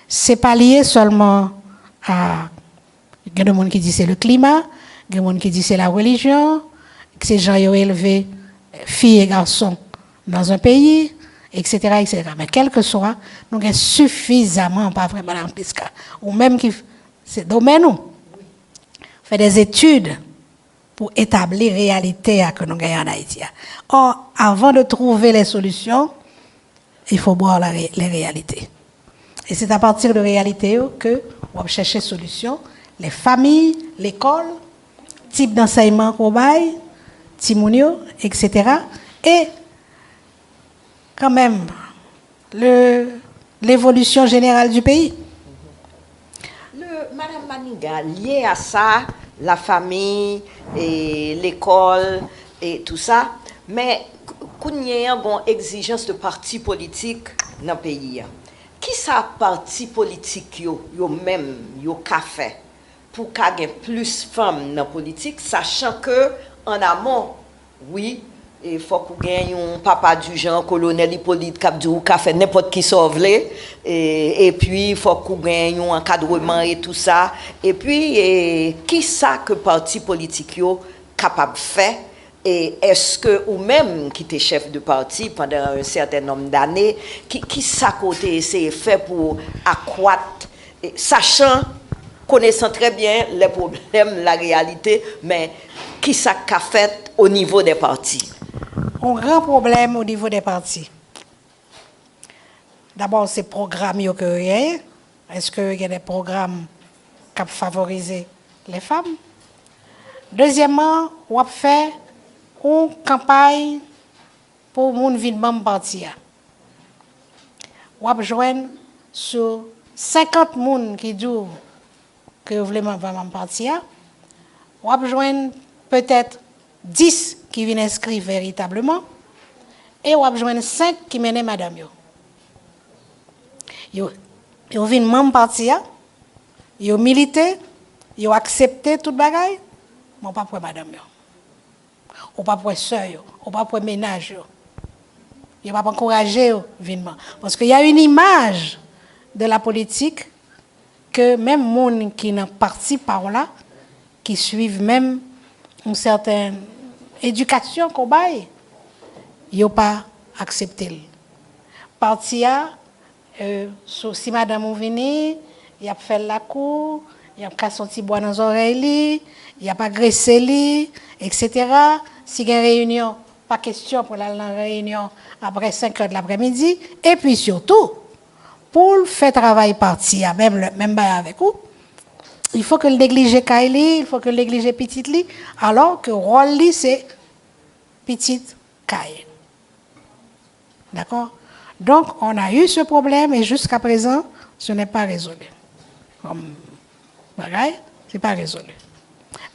C'est pas lié seulement à. Il y a des gens qui disent c'est le climat, il y a des gens qui disent c'est la religion, ces gens ont élevé filles et garçons dans un pays, etc., etc. Mais quel que soit, nous avons suffisamment, pas vrai, Madame Pisca, ou même qui, c'est domaine nous, fait des études pour établir la réalité que nous avons en Haïti. Or, avant de trouver les solutions, il faut voir les réalités. Et c'est à partir de réalités que on va chercher solutions. Les familles, l'école, type d'enseignement qu'on baille, timounio, etc. Et quand même, l'évolution générale du pays. Madame Maniga, lié à ça, la famille et l'école et tout ça, mais qu'il y a une exigence de parti politique dans le pays. Qui ça parti politique yo même yo ka fait pour qu'il y ait plus de femmes dans la politique, sachant que en amont, oui, il faut qu'on gagne un papa du genre, colonel Hippolyte Kabdou, qui a fait n'importe qui sauve et puis il faut qu'on gagne un encadrement et tout ça. Et puis, qui ça que parti politique yo capable de faire? Et est-ce que, ou même qui était chef de parti pendant un certain nombre d'années, qui ça côté essayé fait pour accroître, sachant, connaissant très bien les problèmes, la réalité, mais qui ça qu'a fait au niveau des partis? Un grand problème au niveau des partis. D'abord, c'est programmes que il y a. Est-ce qu'il y a des programmes qui favorisent les femmes? Deuxièmement, on a fait une campagne pour mon ville membre parti. On a joindre sur 50 personnes qui disent que vous voulez membre parti. On a joindre peut-être 10 qui viennent inscrire véritablement et on a joindre 5 qui mènent madame yo. Yo viennent membre parti, yo milité, yo accepté toute bagaille, mais pas pour madame yo. Ou pas pour sœur yo, ou pas pour ménage yo. Yo pas encourager yo vinement parce qu'il y a une image de la politique que même monde qui n'ont parti par là qui suivent même une certaine éducation qu'on baille, yo pas accepté. Parti si madame ou vini, il a fait la cour, il a cassé son petit bois dans les oreilles, il a pas graissé li, etc. Si il y a une réunion, pas question pour la réunion après 5 heures de l'après-midi. Et puis surtout, pour faire travail parti, même avec vous, il faut que le négliger Kaili, il faut que le négliger petite li, alors que rôle li c'est petite Kaili. D'accord? Donc, on a eu ce problème et jusqu'à présent, ce n'est pas résolu. Comme bagaille, ce n'est pas résolu.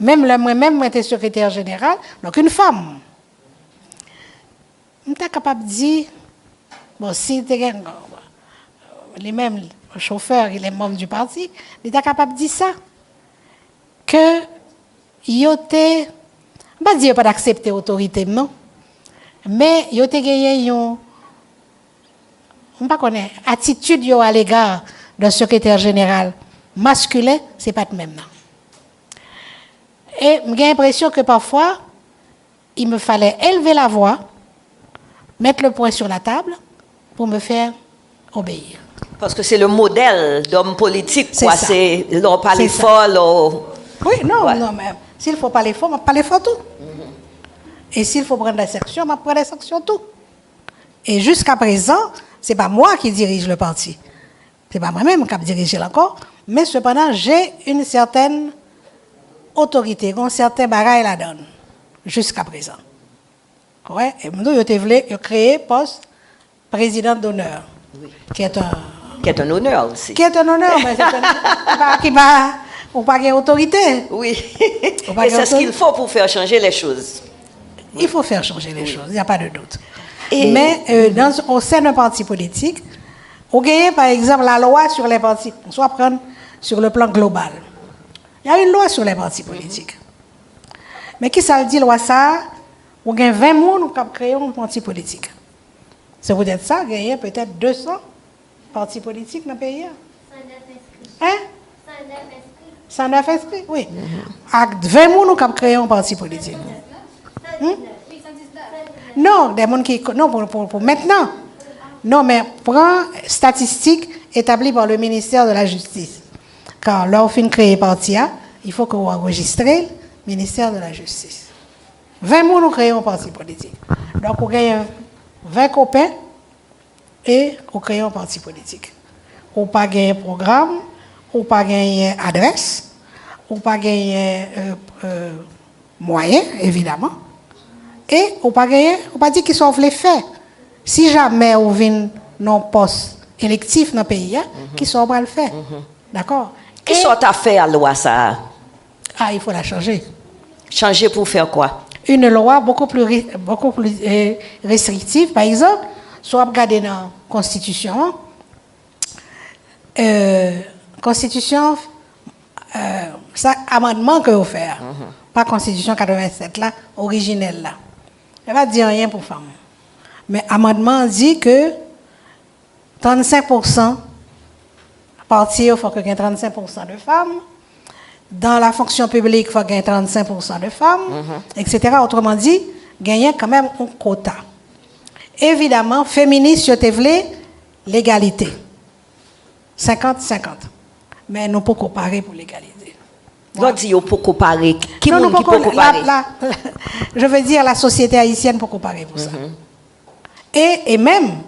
Même moi, j'étais secrétaire général, donc une femme. Je suis capable de dire, bon, si lui-même, le chauffeur, il est membre du parti, il est capable de dire ça. Que il était, je ne vais pas dire pas d'accepter l'autorité, non, mais il était gagné on ne connaît attitude à l'égard d'un secrétaire général masculin, c'est pas le même. Non. Et j'ai l'impression que parfois, il me fallait élever la voix, mettre le poing sur la table pour me faire obéir. Parce que c'est le modèle d'homme politique, quoi. C'est l'on parle fort. Oui, non, ouais. Non, mais s'il faut parler fort, on parler fort tout. Et s'il faut prendre des sanctions, on prend des sanctions tout. Et jusqu'à présent, ce n'est pas moi qui dirige le parti. Ce n'est pas moi-même qui dirige encore. Mais cependant, j'ai une certaine autorité, un certain bagage la donne. Jusqu'à présent. Ouais, et nous, je créé poste président d'honneur. Oui. Qui est un honneur aussi. Qui est un honneur, mais c'est un on pas de autorité. Oui. Et c'est ce qu'il faut pour faire changer les choses. Il faut faire changer les choses, il n'y a pas de doute. Mais au sein d'un parti politique, on gagne par exemple la loi sur les partis, soit prendre sur le plan global. Il y a une loi sur les partis politiques. Mais qui ça dit loi ça? On gagne 20 personnes qui ont créé un parti politique. C'est peut-être ça, gagner peut-être 200 partis politiques dans le pays. 109 inscrits. Hein? 109 inscrits, oui. Avec 20 personnes qui ont créé un parti politique. Non, des gens qui... Non, pour maintenant. Non, mais prends statistiques établies par le ministère de la Justice. Car leur fin créé parti, il faut que vous enregistrez le ministère de la Justice. 20 personnes ont créé un parti politique. Donc, vous gagnez 20 copains et vous créez un parti politique. Vous n'avez pas gagné programme, vous n'avez pas gagné adresse, vous n'avez pas gagné moyens, évidemment. Et vous n'avez pas dit qu'ils sont les faits. Si jamais vous venez dans poste électif dans le pays, qui sont le faire. D'accord? Qui sont à faire la loi ça? Ah, il faut la changer. Changer pour faire quoi? Une loi beaucoup plus restrictive, par exemple, soit regardez dans la Constitution. Constitution, ça amendement que vous faites. Pas Constitution 87 là, originelle là. Je ne vais pas dire rien pour femmes. Mais amendement dit que 35% partir, il faut qu'il y ait 35% de femmes. Dans la fonction publique, il faut qu'il y ait 35% de femmes, etc. Autrement dit, gagner quand même un quota. Évidemment, féministes, je te voulais l'égalité. 50-50. Mais nous ne pouvons pas comparer pour l'égalité. Voilà. Dit on peut comparer. Qui non, peut comparer? Je veux dire, la société haïtienne peut comparer pour ça. Et même,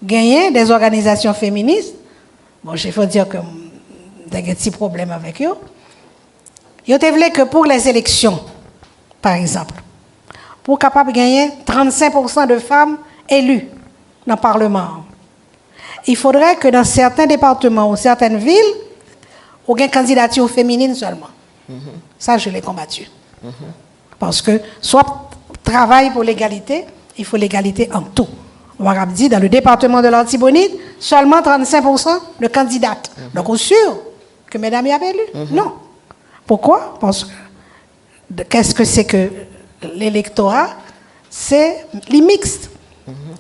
gagner des organisations féministes, bon, il faut dire que j'ai un petit problème avec eux. Ils te voulaient que pour les élections, par exemple, pour capable de gagner 35% de femmes élues dans le Parlement, il faudrait que dans certains départements ou certaines villes, on ait une candidature féminine seulement. Ça, je l'ai combattu. Parce que soit travail pour l'égalité, il faut l'égalité en tout. On va dire dans le département de l'Artibonite, seulement 35% de candidates. Donc, on est sûr que mesdames y avaient élu? Non. Pourquoi? Parce que qu'est-ce que c'est que l'électorat? C'est les mixtes.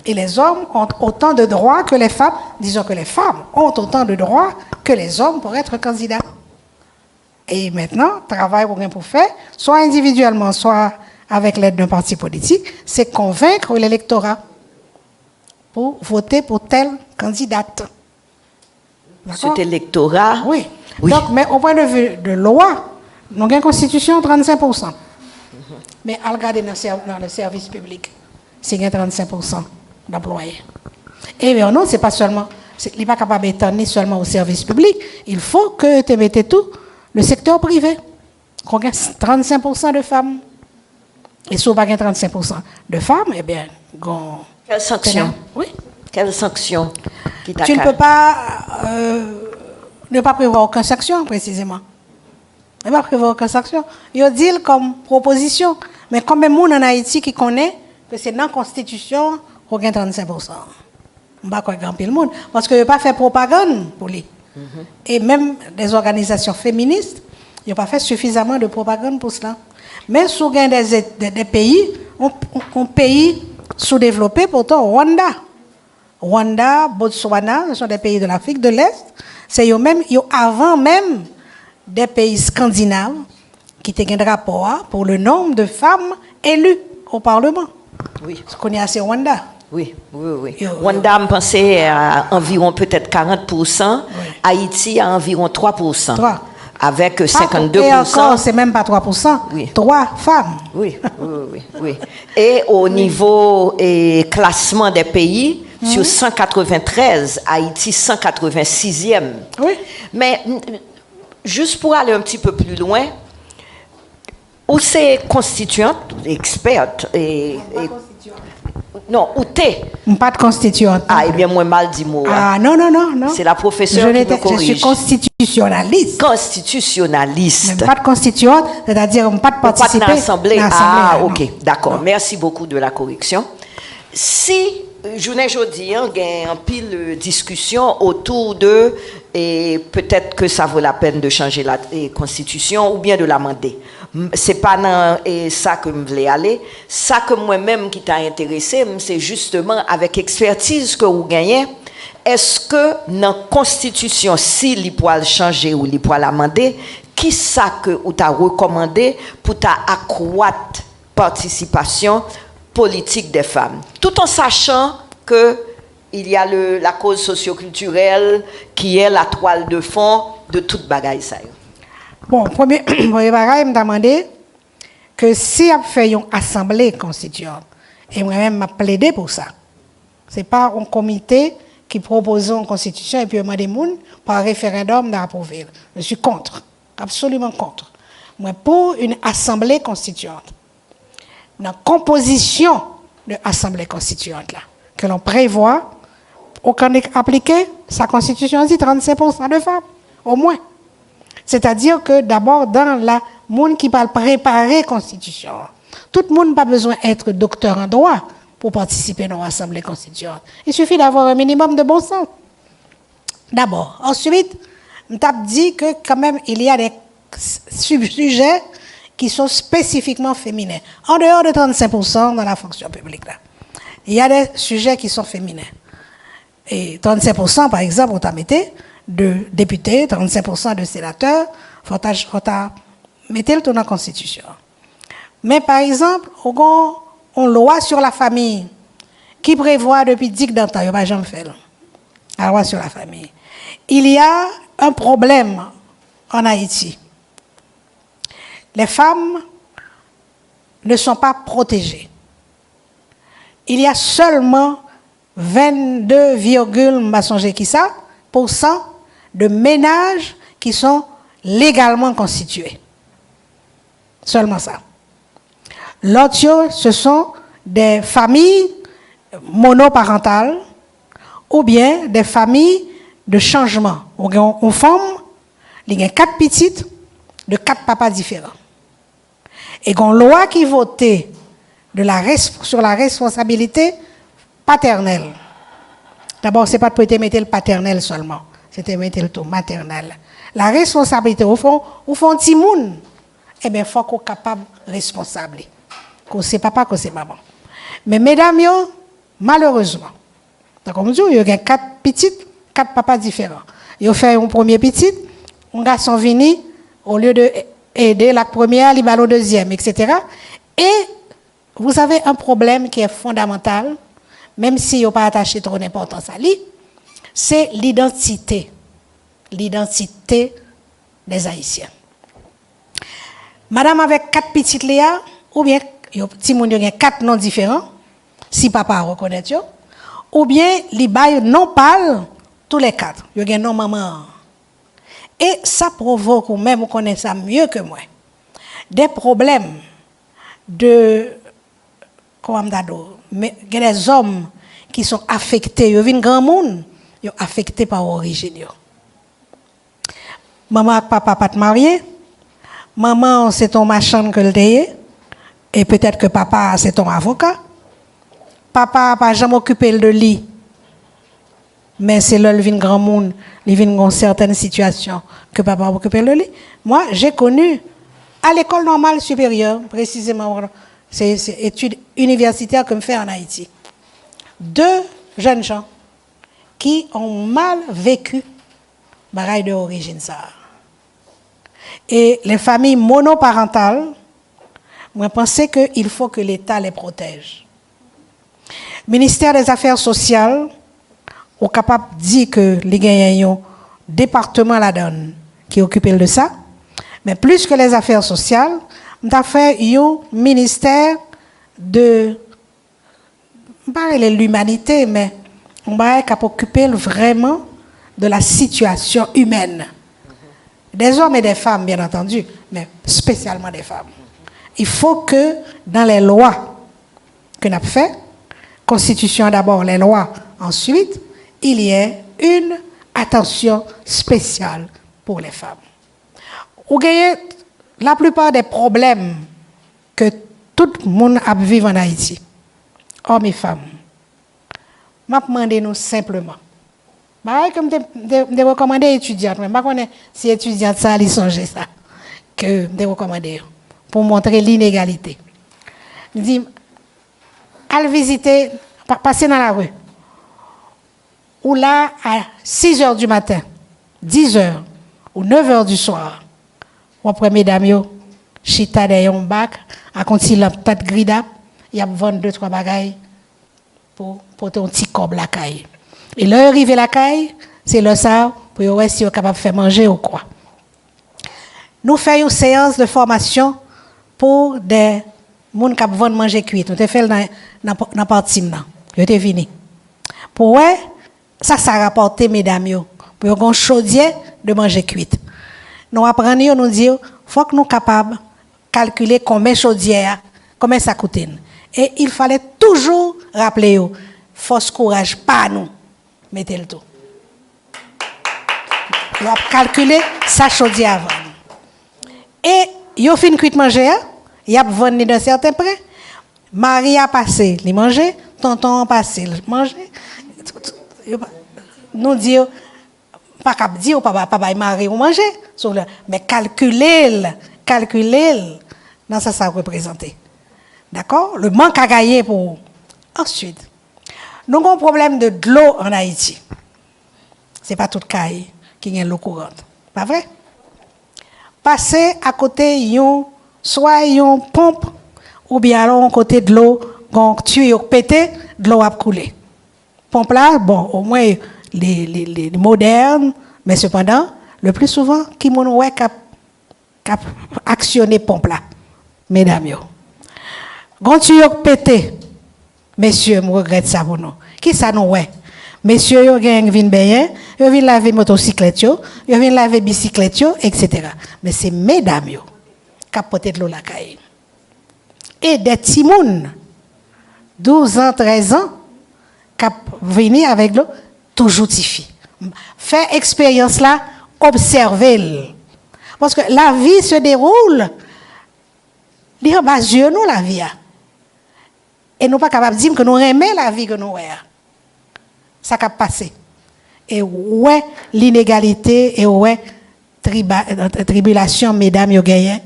Et les hommes ont autant de droits que les femmes. Disons que les femmes ont autant de droits que les hommes pour être candidats. Et maintenant, travail pour faire, soit individuellement, soit avec l'aide d'un parti politique, c'est convaincre l'électorat pour voter pour telle candidate. Cet électorat? Oui. Donc, mais au point de vue de loi, nous avons une constitution 35%. Mais à regarder dans le service public, c'est 35% d'employés. Et bien non, c'est pas seulement, il n'est pas capable d'étendre seulement au service public, il faut que tu mettes tout le secteur privé. Qu'on ait 35% de femmes. Et si on n'a pas 35% de femmes, eh bien, quelle sanction? Oui. Quelle sanction qui tu ne peux pas ne pas prévoir aucune sanction, précisément. Ne pas prévoir aucune sanction. Il y a dit comme proposition. Mais comme même monde en Haïti qui connaît que c'est dans la Constitution qu'on gagne 35%. On ne va pas grand le monde. Parce que ne pas faire propagande pour lui. Et même des organisations féministes, ils n'ont pas fait suffisamment de propagande pour cela. Mais si on gagne des pays, un pays sous-développé, pourtant Rwanda, Botswana, ce sont des pays de l'Afrique de l'Est. C'est eux-mêmes, avant même des pays scandinaves qui ont un rapport pour le nombre de femmes élues au Parlement. Oui. Ce qu'on est assez Rwanda. Oui. Rwanda, je pensais à environ peut-être 40%. Oui. Haïti à environ 3%. 3. Avec 52%. Et encore, c'est même pas 3%. Oui. 3 femmes. Oui. Et au niveau classement des pays, sur 193, Haïti 186e. Oui. Mais juste pour aller un petit peu plus loin, où c'est constituante, experte non, où t'es? Pas de constituante. Ah, eh bien, moi, mal dit mot. Ah, non. C'est la professeure qui me corrige. Je suis constitutionnaliste. Constitutionnaliste. Même pas de constituante, c'est-à-dire pas de participer. Pas de l'Assemblée. Ah, ok, d'accord. Non. Merci beaucoup de la correction. Si, je dis, il y a un pile discussion autour de, et peut-être que ça vaut la peine de changer la Constitution ou bien de l'amender. C'est pas dans ça que je voulais aller. Ça que moi-même qui t'a intéressé, c'est justement avec expertise que vous gagnez. Est-ce que dans la Constitution, si il peut changer ou il peut l'amender, qui ça que vous t'a recommandé pour accroître participation politique des femmes, tout en sachant que il y a la cause socioculturelle qui est la toile de fond de toute bagaille ça. Bon, premier bagaille me demandé que si on fait une assemblée constituante, et moi-même m'a plaidé pour ça. C'est pas un comité qui propose une constitution et puis on demande des gens par référendum d'approuver. Je suis contre, absolument contre. Moi pour une assemblée constituante. Dans la composition de l'assemblée constituante là, que l'on prévoit, aucun appliqué, sa constitution dit 35% de femmes, au moins. C'est-à-dire que d'abord, dans la monde qui parle préparer constitution, tout le monde n'a pas besoin d'être docteur en droit pour participer dans l'assemblée constituante. Il suffit d'avoir un minimum de bon sens. D'abord. Ensuite, on t'a dit que quand même, il y a des sujets qui sont spécifiquement féminins. En dehors de 35% dans la fonction publique, là. Il y a des sujets qui sont féminins. Et 35%, par exemple, on t'a mis de députés, 35% de sénateurs, faut mettre le dans la Constitution. Mais par exemple, on loi sur la famille qui prévoit depuis 10 ans, il n'y a pas jamais fait la loi sur la famille. Il y a un problème en Haïti. Les femmes ne sont pas protégées. Il y a seulement 22,% de ménages qui sont légalement constitués. Seulement ça. L'autre, ce sont des familles monoparentales ou bien des familles de changement. On femme, il y a 4 petites de 4 papas différents. Et qu'on loi qui votait sur la responsabilité paternelle. D'abord, ce n'est pas de mettre le paternel seulement, c'était mettre le tout maternel. La responsabilité, au fond petit monde, eh bien, il faut qu'on soit capable responsable. Qu'on sait papa, qu'on sait maman. Mais mesdames, malheureusement, comme je dis, il y a 4 petites, 4 papas différents. Ils ont fait un premier petit, un garçon vini, au lieu d'aider la première, il va au deuxième, etc. Et vous avez un problème qui est fondamental, même si vous n'avez pas attaché trop d'importance à lui, c'est l'identité. L'identité des Haïtiens. Madame avec 4 petites Léa, ou bien, si mon Dieu, 4 noms différents, si papa reconnaît, ou bien, les bails non parlent tous les 4. Il y a un nom maman. Et ça provoque, ou même, vous connaissez ça mieux que moi, des problèmes de, comment mais il y a des hommes qui sont affectés, ils viennent grand monde, ils sont affectés par l'origine. Maman et papa pas mariés, maman c'est ton machin que le et peut-être que papa c'est ton avocat. Papa n'a pas jamais occupé de lit, mais c'est là le vin grand monde, il vient dans certaines situations que papa a occupé de lit. Moi, j'ai connu à l'école normale supérieure, précisément, c'est études universitaires que je fais en Haïti. 2 jeunes gens qui ont mal vécu bagaille de origine ça. Et les familles monoparentales, moi pense qu'il faut que l'État les protège. Ministère des Affaires sociales est capable de dire que les gagnants département la donne qui occupe de ça, mais plus que les affaires sociales, on a fait un ministère de pas l'humanité, mais on va être occupé vraiment de la situation humaine. Des hommes et des femmes, bien entendu, mais spécialement des femmes. Il faut que dans les lois que nous avons fait, Constitution d'abord, les lois ensuite, il y ait une attention spéciale pour les femmes. Vous voyez, la plupart des problèmes que tout le monde a vécu en Haïti, hommes et femmes, je demande nous simplement. Comme je recommande aux étudiantes, mais je ne sais pas si les étudiantes ça, ils songent ça, que je recommande pour montrer l'inégalité. Je dis, allez visiter, passer dans la rue, ou là, à 6 h du matin, 10 h ou 9 h du soir, ou après, mesdames, chita derrière un bac, à continuer la tête grida, il y a vendu 2-3 bagailles pour ton petit cob la caille. Et là, arrivé la caille, c'est le ça pour voir si on est capable de faire manger ou quoi. Nous faisons une séance de formation pour des gens qui veulent manger cuit. Nous avons fait dans la partie maintenant. Nous sommes venus. Pour ouais, ça rapporte, mesdames, pour avoir un chaudier de manger cuit. Nous apprenons, nous disons, il faut que nous soyons capables de calculer combien de chaudier, combien ça coûte. Et il fallait toujours rappeler, force courage, pas nous, mettez le tout. Nous avons calculé sa chaudier avant. Et yo fin cuit manger, y a vendu d'un certain prix. Marie a passé, li manger, tonton a passé, manger. Nous disons pas cap dire papa Marie ou manger, mais calculer dans ça représenter. D'accord? Le manque à gagner pour ensuite. Nous avons un problème de l'eau en Haïti. C'est pas tout caille qui a l'eau courante. Pas vrai? Passer à côté soit une pompe ou bien alors à côté de l'eau quand tuyau pété de l'eau a coulé. Pompe là bon au moins les modernes mais cependant le plus souvent qui mon ouais cap actionner pompe là mesdames yo. Quand tuyau pété messieurs me regrette ça pour nous. Qui ça nous ouais? Messieurs yo gang vinn baigner, yo vinn laver motocyclette yo vinn laver bicyclette yo etc. Mais c'est mesdames yo qui porter de l'eau la caille. Et des petits moun 12 ans, 13 ans qui venir avec l'eau toujours tifi. Faire expérience là, observer. Parce que la vie se déroule li en bas yeux nous la vie. Et nous pas capable de dire que nous aimons la vie que nous avons. Ça a passé. Et ouais, l'inégalité et ouais, tribulation, mesdames, yo gagné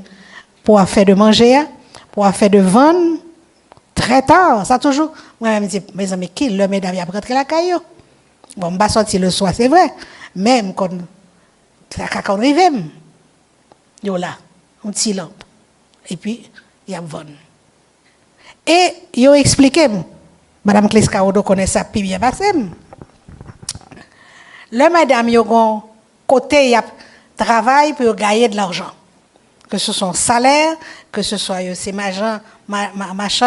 pour faire de manger, pour faire de vendre, très tard. Ça toujours, moi-même, je dis, mes amis, qui le mesdames, y a rentré la caillou. Bon, je vais sortir le soir, c'est vrai. Même quand on arrive, yo là, un petit lampe. Et puis, il y a vendre. Et yo expliqué, Madame Kleskaodo connaît ça, puis bien passé. Le madame yo gon côté y a travail pour gagner de l'argent. Que ce soit salaire, que ce soit c'est machin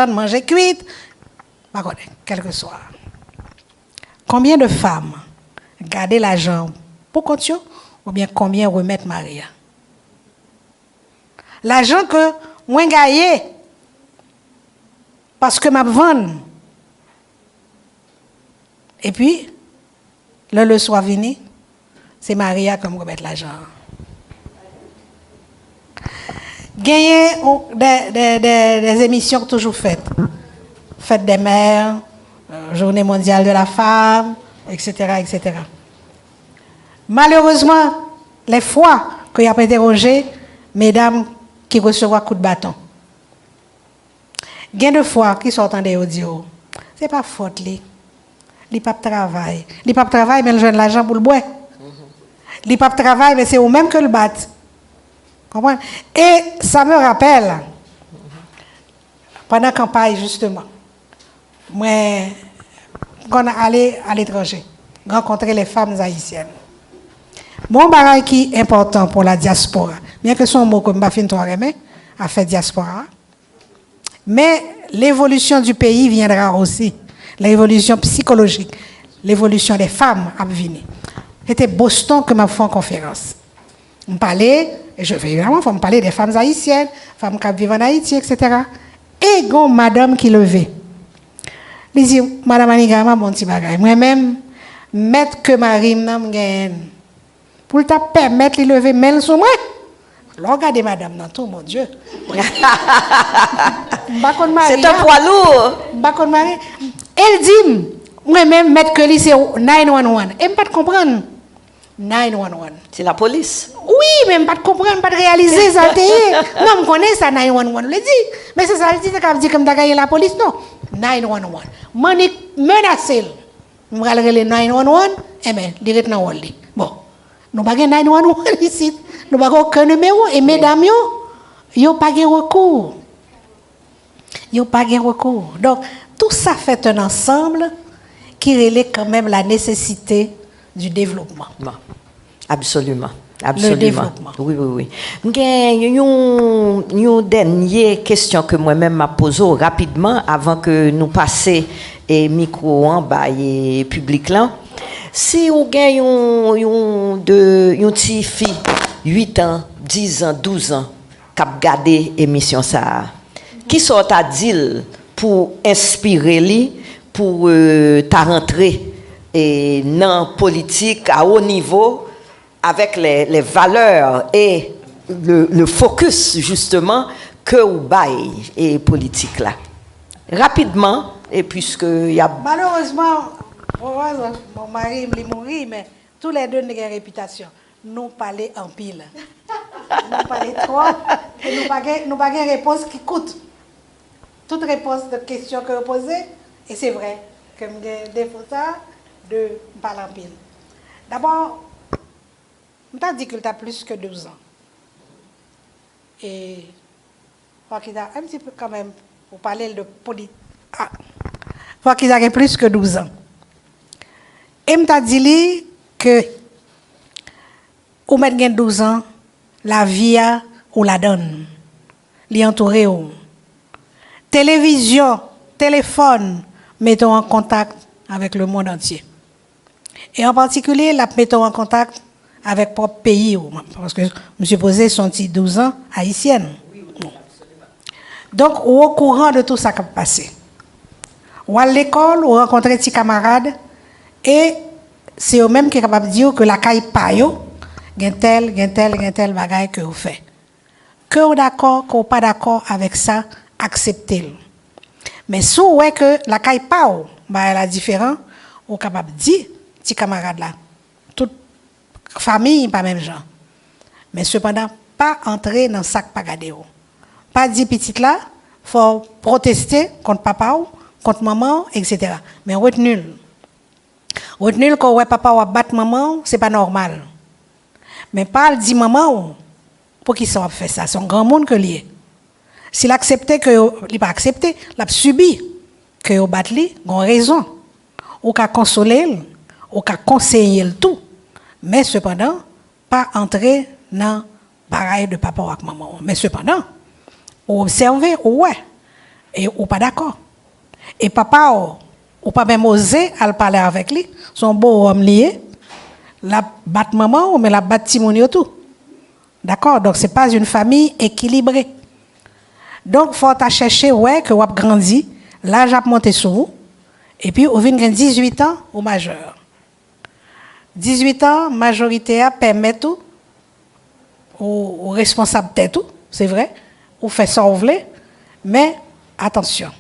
manger cuite, pas connaît, quel que soit. Combien de femmes garder l'argent pour compte ou bien combien remettre Maria? L'argent que moi gagné parce que m'a vendre. Et puis le soir venu, c'est Maria qui me remet l'argent. Gagner des émissions toujours faites. Fête des mères, Journée mondiale de la femme, etc., etc. Malheureusement, les fois qu'il y a interrogé, mesdames qui reçoivent coup de bâton. Gain de fois qui sortent des audios. C'est pas faute li. Li pas travail. Li pas travail mais le joindre l'argent pour le boire. Li pas travail mais c'est au même que le bat. Comprenez? Et ça me rappelle pendant la campagne justement. Moi quand on allé à l'étranger, rencontrer les femmes haïtiennes. Mon bagage qui est important pour la diaspora. Bien que son mot comme Bafin Touaremé a fait diaspora. Mais l'évolution du pays viendra aussi. L'évolution psychologique, l'évolution des femmes a venir. C'était Boston que m'a fait en conférence. On parlait, et je vais évidemment me parler des femmes haïtiennes, femmes qui vivent en Haïti, etc. Et gon madame qui levait. Elle dit, Madame Anigama, mon petit bagage. Moi-même, mettre que Marie m'en gagne. Pour te permettre de lever main sur moi. Regardez madame dans tout, mon Dieu. C'est un poids lourd. Elle dit, moi-même, mettre que lui, c'est 911. Et je ne pas comprendre. 911. C'est la police. Oui, mais je ne pas comprendre, pas réaliser ça. Non, je connais ça, 911. Je le dis. Mais c'est ça, je dis que je dis que je gagné la police. Non, 911. Je menacé. Je vais aller 911. Eh bien, directement, bon. Nous n'avons pas 911 ici. Nous n'avons aucun numéro. Et mesdames, Ils n'ont pas de recours. Ils n'ont pas de recours. Donc, tout ça fait un ensemble qui relève quand même la nécessité du développement. Bon. Absolument. Absolument. Le développement. Oui, oui, oui. Il y a une dernière question que moi-même m'a posée rapidement avant que nous passions et micro en bas et public là. Si vous avez une petite fille, 8 ans, 10 ans, 12 ans, qui a regardé l'émission ça, qui sont à dire pour inspirer lui, pour ta rentrée et dans la politique à haut niveau, avec les valeurs et le focus justement que vous bail et politique là. Rapidement, et puisque il y a... Malheureusement, mon mari est mort, mais tous les deux n'ont pas réputation. Nous parlons en pile. Nous parlons trop et nous pas de réponse qui coûte. Toute réponse de questions que vous posez, et c'est vrai que j'ai des photos de parler en pile. D'abord, je dit qu'il a plus que 12 ans. Et il faut qu'il a un petit peu quand même, pour parler de politique, il faut qu'il ait plus que 12 ans. Et je m'a dit que, ou mettre 12 ans, la vie ou la donne, l'y entourer ou. Télévision, téléphone, mettons en contact avec le monde entier. Et en particulier, la mettons en contact avec le propre pays, parce que je suis posé son petit 12 ans haïtienne. Donc, au courant de tout ça qui a passé. Ou à l'école, ou rencontrer des camarades, et c'est eux-mêmes qui sont capables de dire que la caille payo, gen tel bagaille que vous faites. Que vous d'accord, que vous pas d'accord avec ça, acceptez-le. Mais si vous voyez que la caille payo, elle est différente, vous êtes capable de dire, petits camarades là, toute famille, pas même genre. Mais cependant, pas entrer dans le sac pagadéo. Pas dire petit là, faut protester contre papa ou contre maman, etc. Mais retenez-le. Retenez-le quand ouais papa ou battre maman, c'est pas normal. Mais pas le dire maman pour qui ça va faire ça, c'est un grand monde que lié. S'il acceptait que il pas accepté, l'a subi que au battre lui, gon raison. Ou qu'à consoler, ou qu'à conseiller le tout. Mais cependant, pas entrer dans pareil de papa ou avec maman. Mais cependant, ou observer, ouais, et ou pas d'accord. Et papa ou pas même oser à parler avec lui, son beau homme lié, la bat maman ou mais la bat Timonio tout. D'accord? Donc c'est pas une famille équilibrée. Donc faut chercher ouais que vous avez grandi, l'âge a monté sur vous et puis vous venez 18 ans au majeur. 18 ans majorité a permet tout aux responsables de tout, c'est vrai, ou fait ça vous voulez, mais attention.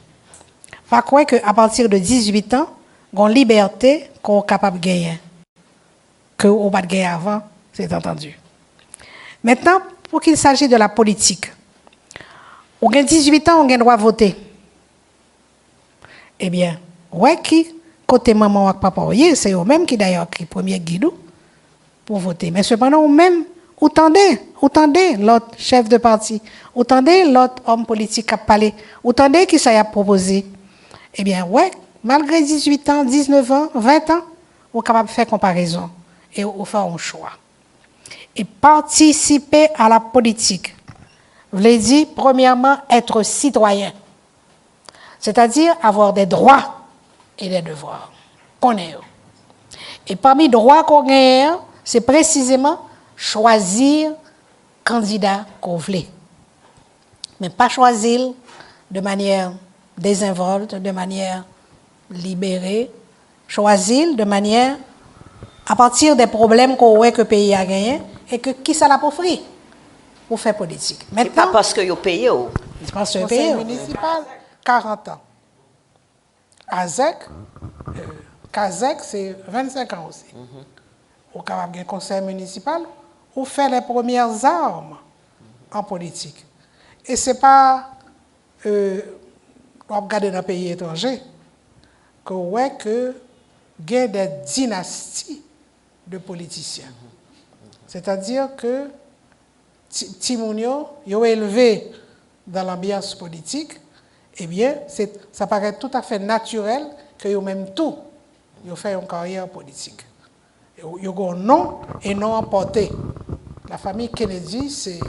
Pas croire que à partir de 18 ans, on liberté qu'on est capable de gagner que on pas de gagner avant, c'est entendu. Maintenant, pour qu'il s'agisse de la politique, on a 18 ans, on a le droit de voter. Eh bien, ouais qui côté maman ou papa, c'est eux-mêmes qui d'ailleurs qui premier guide pour voter. Mais cependant, eux-mêmes, attendez l'autre chef de parti, attendez l'autre homme politique qui a parlé, attendez qui ça a proposé. Eh bien, ouais, malgré 18 ans, 19 ans, 20 ans, on est capable de faire comparaison et on fait un choix. Et participer à la politique, vous l'avez dit, premièrement, être citoyen. C'est-à-dire avoir des droits et des devoirs qu'on ait. Et parmi les droits qu'on ait, c'est précisément choisir candidat qu'on veut. Mais pas choisir de manière désinvolte, de manière libérée, choisir de manière à partir des problèmes qu'on voit que le pays a gagné et que qui ça l'a offert pour faire politique. C'est pas parce que vous payez. C'est parce que Conseil municipal, 40 ans. Kazek, c'est 25 ans aussi. Au capable du conseil municipal, on fait les premières armes en politique. Et ce n'est pas, on regarde dans les pays étrangers, que ouais que il y a des dynasties de politiciens. C'est-à-dire que Timounio, yo élevé dans l'ambiance politique, eh bien, ça paraît tout à fait naturel que yo même tout, yo fait une carrière politique. Yo ont un nom et non emporté. La famille Kennedy, c'est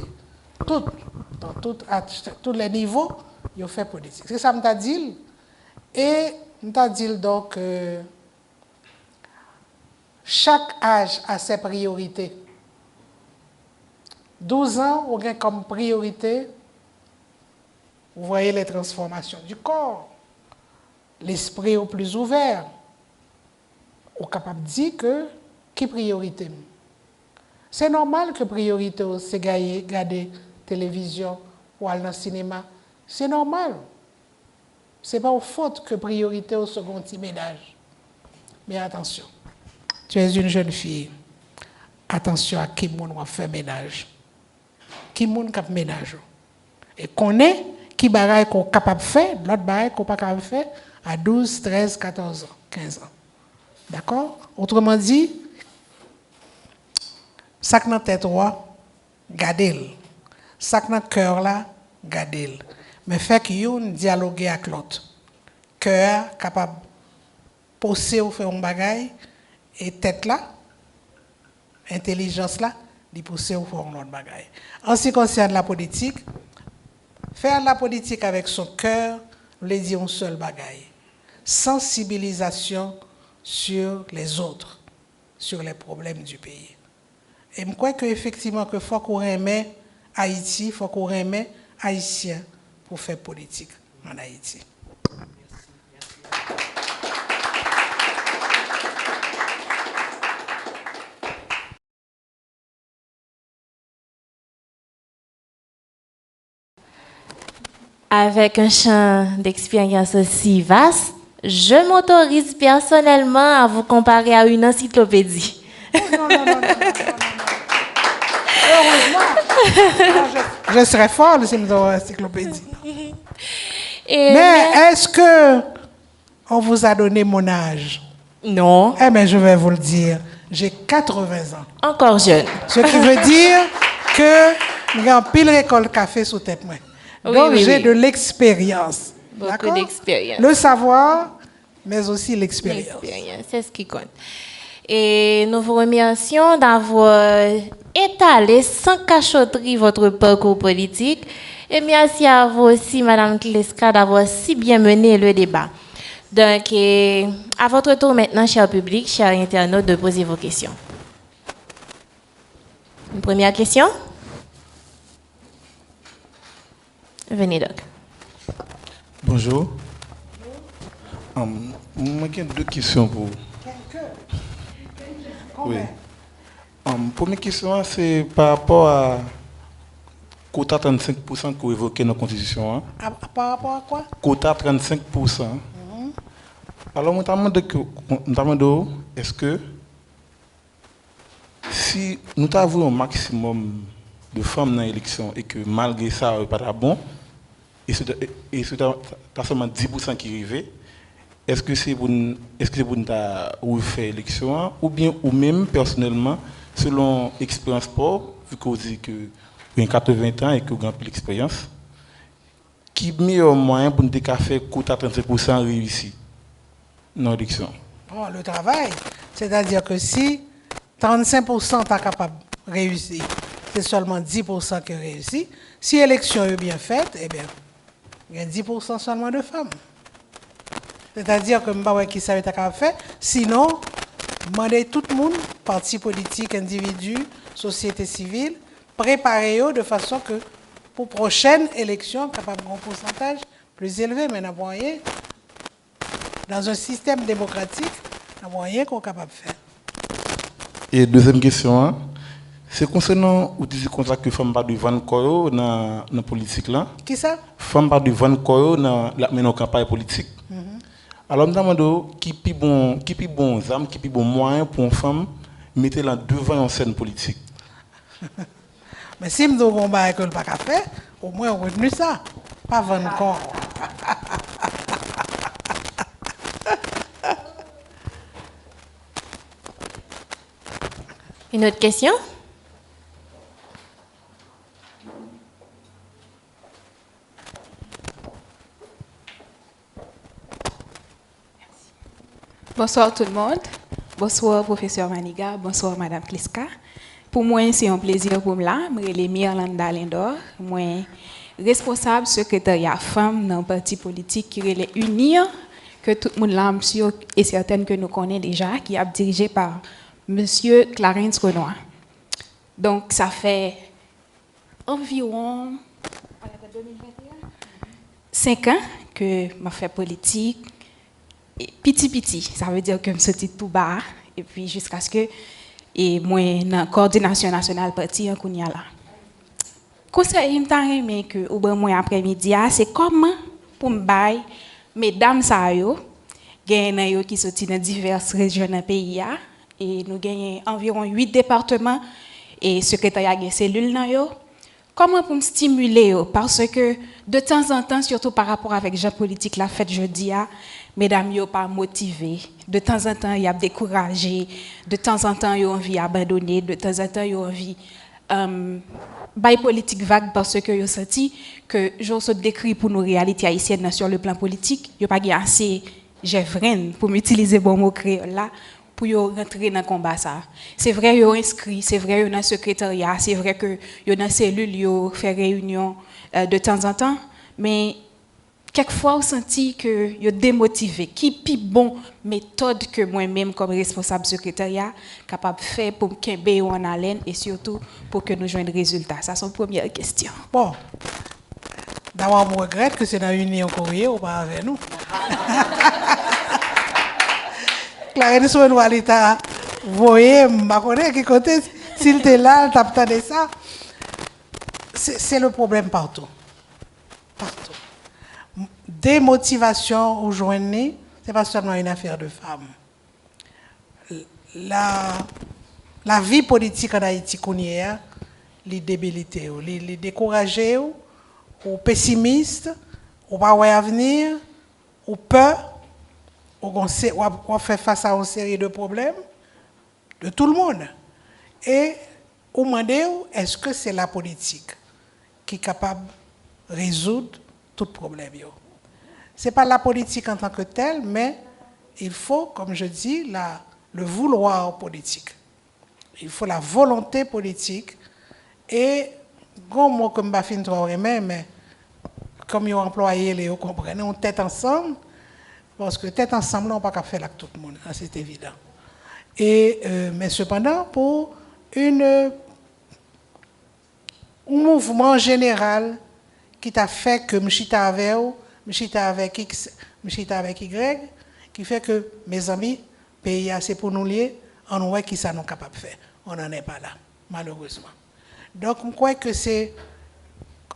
à tous les niveaux, yo fait politique. C'est ça que je dit. Et je dit donc chaque âge a ses priorités. 12 ans, on a comme priorité, vous voyez les transformations du corps, l'esprit au plus ouvert. On est capable de dire que, qui priorité? C'est normal que priorité, c'est regarder télévision ou aller dans le cinéma. C'est normal. Ce n'est pas une faute que priorité au second petit ménage. Mais attention, tu es une jeune fille. Attention à qui moun va faire ménage. Qui moun kap ménage. Et connaît qui bagaille qu'on capable de faire, l'autre bagaille qu'on pas capable de faire à 12, 13, 14 ans, 15 ans. D'accord? Autrement dit, ça que dans tête roi, gardez-le. Ça que dans cœur là, gardez-le. Mais fait que yon dialoguer avec l'autre. Cœur capable pousser ou faire un bagaille et tête là, intelligence là, de pousser ou faire un autre bagaille. En ce qui concerne la politique, faire la politique avec son cœur, veut dire un seul bagaille. Sensibilisation sur les autres, sur les problèmes du pays. Et je crois qu'effectivement, il faut qu'on remet Haïti, il faut qu'on remet Haïtiens pour faire politique en Haïti. Avec un champ d'expérience aussi vaste, je m'autorise personnellement à vous comparer à une encyclopédie. Non. Heureusement, je serais folle si nous avons une encyclopédie. Mais est-ce que on vous a donné mon âge? Non. Eh bien, je vais vous le dire. J'ai 80 ans. Encore jeune. Ce qui veut dire que j'ai un pile récolte café sous tête. Donc, j'ai de l'expérience. Beaucoup d'expérience. Le savoir, mais aussi l'expérience. C'est ce qui compte. Et nous vous remercions d'avoir étalé sans cachotterie votre parcours politique. Et merci à vous aussi, Madame Kleska, d'avoir si bien mené le débat. Donc, à votre tour maintenant, cher public, chers internautes, de poser vos questions. Une première question? Venez donc. Bonjour. J'ai deux questions pour vous. Oui. Première question, c'est par rapport à quota 35% que vous évoquez dans la Constitution. Par rapport à quoi? Quota 35%. Alors, je me demande, est-ce que si nous avons un maximum de femmes dans l'élection et que malgré ça, ce n'est pas bon, et c'est seulement 10% qui arrivent, est-ce que c'est pour nous refaire l'élection ou bien, ou même personnellement, selon l'expérience propre, vu qu'on dit que vous avez 80 ans et que vous avez plus d'expérience, qui est le meilleur moyen pour nous faire quota 35% réussi dans l'élection? Oh, le travail. C'est-à-dire que si 35% sont capables de réussir, c'est seulement 10% qui réussit. Si l'élection est bien faite, eh bien, il y a 10% seulement de femmes. C'est-à-dire que je ne sais pas qui ça va faire. Sinon, demander tout le monde, partis politiques, individus, société civile, préparer de façon que pour la prochaine élection, capable un pourcentage plus élevé, mais dans un système démocratique, il y a moyen qu'on est capable de faire. Et deuxième question, c'est concernant l'utilisation contrat que les femmes parlent de vendre corps dans la politique. Qui ça? Les femmes parlent de vendre corps dans la campagne politique. Alors, je me demande qui est bon, qui est bon moyen pour une femme mettre-la devant une scène politique. Mais si je ne sais pas que le pas faire, au moins on retenu ça. Pas vendre corps. Une autre question? Bonsoir tout le monde. Bonsoir professeur Maniga. Bonsoir madame Kleska. Pour moi, c'est un plaisir pour moi. Je suis Mirlanda Lindor. Moi, responsable secrétariat femme dans le parti politique qui est Unir, que tout le monde là, monsieur, et certaines que nous connaissons déjà, qui est dirigé par monsieur Clarence Renoir. Donc, ça fait environ 5 ans que je fais politique. Petit, ça veut dire que je suis tout bas, et puis jusqu'à ce que et moi dans la coordination nationale parti en Kounia là. Conseil me que au bon après-midi c'est comment pour me bailler mesdames ça yo gagne yo qui sorti dans diverses régions dans pays et nous gagnons environ 8 départements et secrétariat de cellule dans yo. Comment pour me stimuler parce que de temps en temps, surtout par rapport avec gens politiques la fête jeudi, mesdames yo pas motivées. De temps en temps, y a découragé. De temps en temps, yo envie abandonner. De temps en temps, yo envie bail politique vague parce que yo senti que je se décrit pour nos réalités haïtiennes sur le plan politique, yo pas assez gévrenne pour m'utiliser bon mot créole là. Pour rentrer dans le combat ça. C'est vrai yo inscrit, c'est vrai yo dans secrétariat, c'est vrai que yo dans cellule yo fait réunion de temps en temps, mais quelquefois on senti que yo démotivé. Qui plus bon méthode que moi-même comme responsable secrétariat capable faire pour me en haleine et surtout pour que nous joignent résultats. Ça c'est une première question. Bon. D'abord, je regrette que c'est dans l'Union Courrier ou pas avec nous. Clarence Renoir l'État, vous voyez, je ne sais pas qui côté, s'il était là, il t'attendait ça. C'est le problème partout. Partout. Démotivation aux jeunes, ce n'est pas seulement une affaire de femmes. La vie politique en Haïti, les débilités, les découragés, ou pessimistes, ou pas avenir, ou peur. On fait face à une série de problèmes de tout le monde. Et on demande, est-ce que c'est la politique qui est capable de résoudre tout problème? Ce n'est pas la politique en tant que telle, mais il faut, comme je dis, le vouloir politique. Il faut la volonté politique. Et, grand mot comme Bafin Traoré, mais comme ils ont employé, vous comprenez, on tête ensemble. Parce que tête ensemble, on ne peut pas faire avec tout le monde, c'est évident. Et, mais cependant, pour un mouvement général qui t'a fait que je suis avec vous, je suis avec X, je suis avec Y, qui fait que mes amis, pays c'est pour nous lier, on voit qui ça nous capable de faire. On n'en est pas là, malheureusement. Donc, je crois que c'est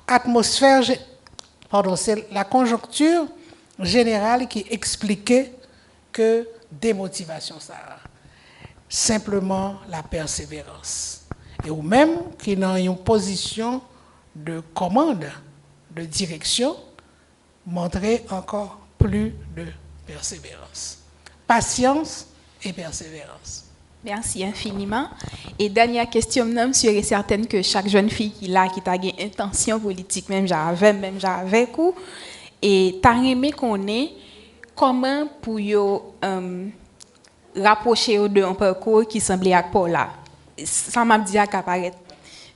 atmosphère, pardon, c'est la conjoncture général qui expliquait que démotivation ça simplement la persévérance et ou même qui dans une position de commande de direction montrer encore plus de persévérance, patience et persévérance. Merci infiniment. Et dernière question, je suis certaine que chaque jeune fille qui a une intention politique, même j'avais ou et t'as aimé qu'on ait comment pour rapprocher de un parcours qui semblait à Paula. Ça m'a dit à apparaître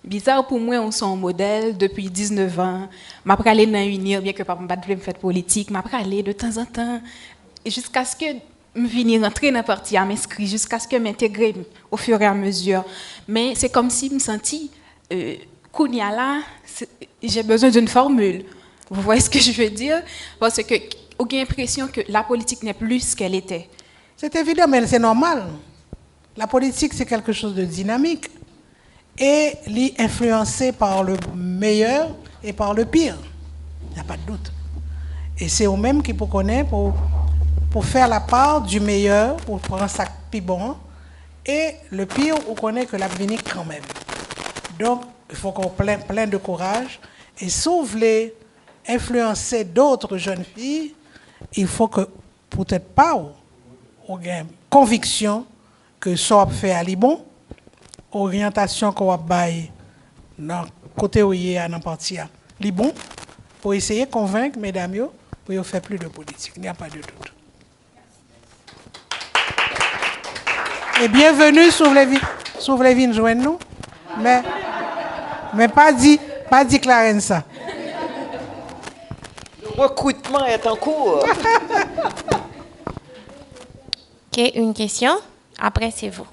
bizarre pour moi, on est un modèle depuis 19 ans. M'a parlé dans Unir, bien que papa m'a pas fait politique, m'a parlé de temps en temps jusqu'à ce que je vienne rentrer dans le parti à m'inscrire, jusqu'à ce que je m'intègre au fur et à mesure. Mais c'est comme si je me sentis Kounia là, j'ai besoin d'une formule. Vous voyez ce que je veux dire? Parce que on a l'impression que la politique n'est plus ce qu'elle était. C'est évident, mais c'est normal. La politique, c'est quelque chose de dynamique et influencé par le meilleur et par le pire. Il n'y a pas de doute. Et c'est eux-mêmes qui pour connaître, pour faire la part du meilleur, pour prendre ça plus bon, et le pire, on connaît que l'avenir quand même. Donc, il faut qu'on ait plein de courage. Et si vous voulez influencer d'autres jeunes filles, il faut que, peut-être pas, on ait une conviction que ça va faire à Libon, orientation qu'on va bailler dans côté où il y a dans parti a. Li bon pour essayer de convaincre mesdames yo pour faire plus de politique, il n'y a pas de doute. Et bienvenue sur les vignes joindre nous. Mais pas dit Clarence ça. Le recrutement est en cours. Ok, une question. Après, c'est vous.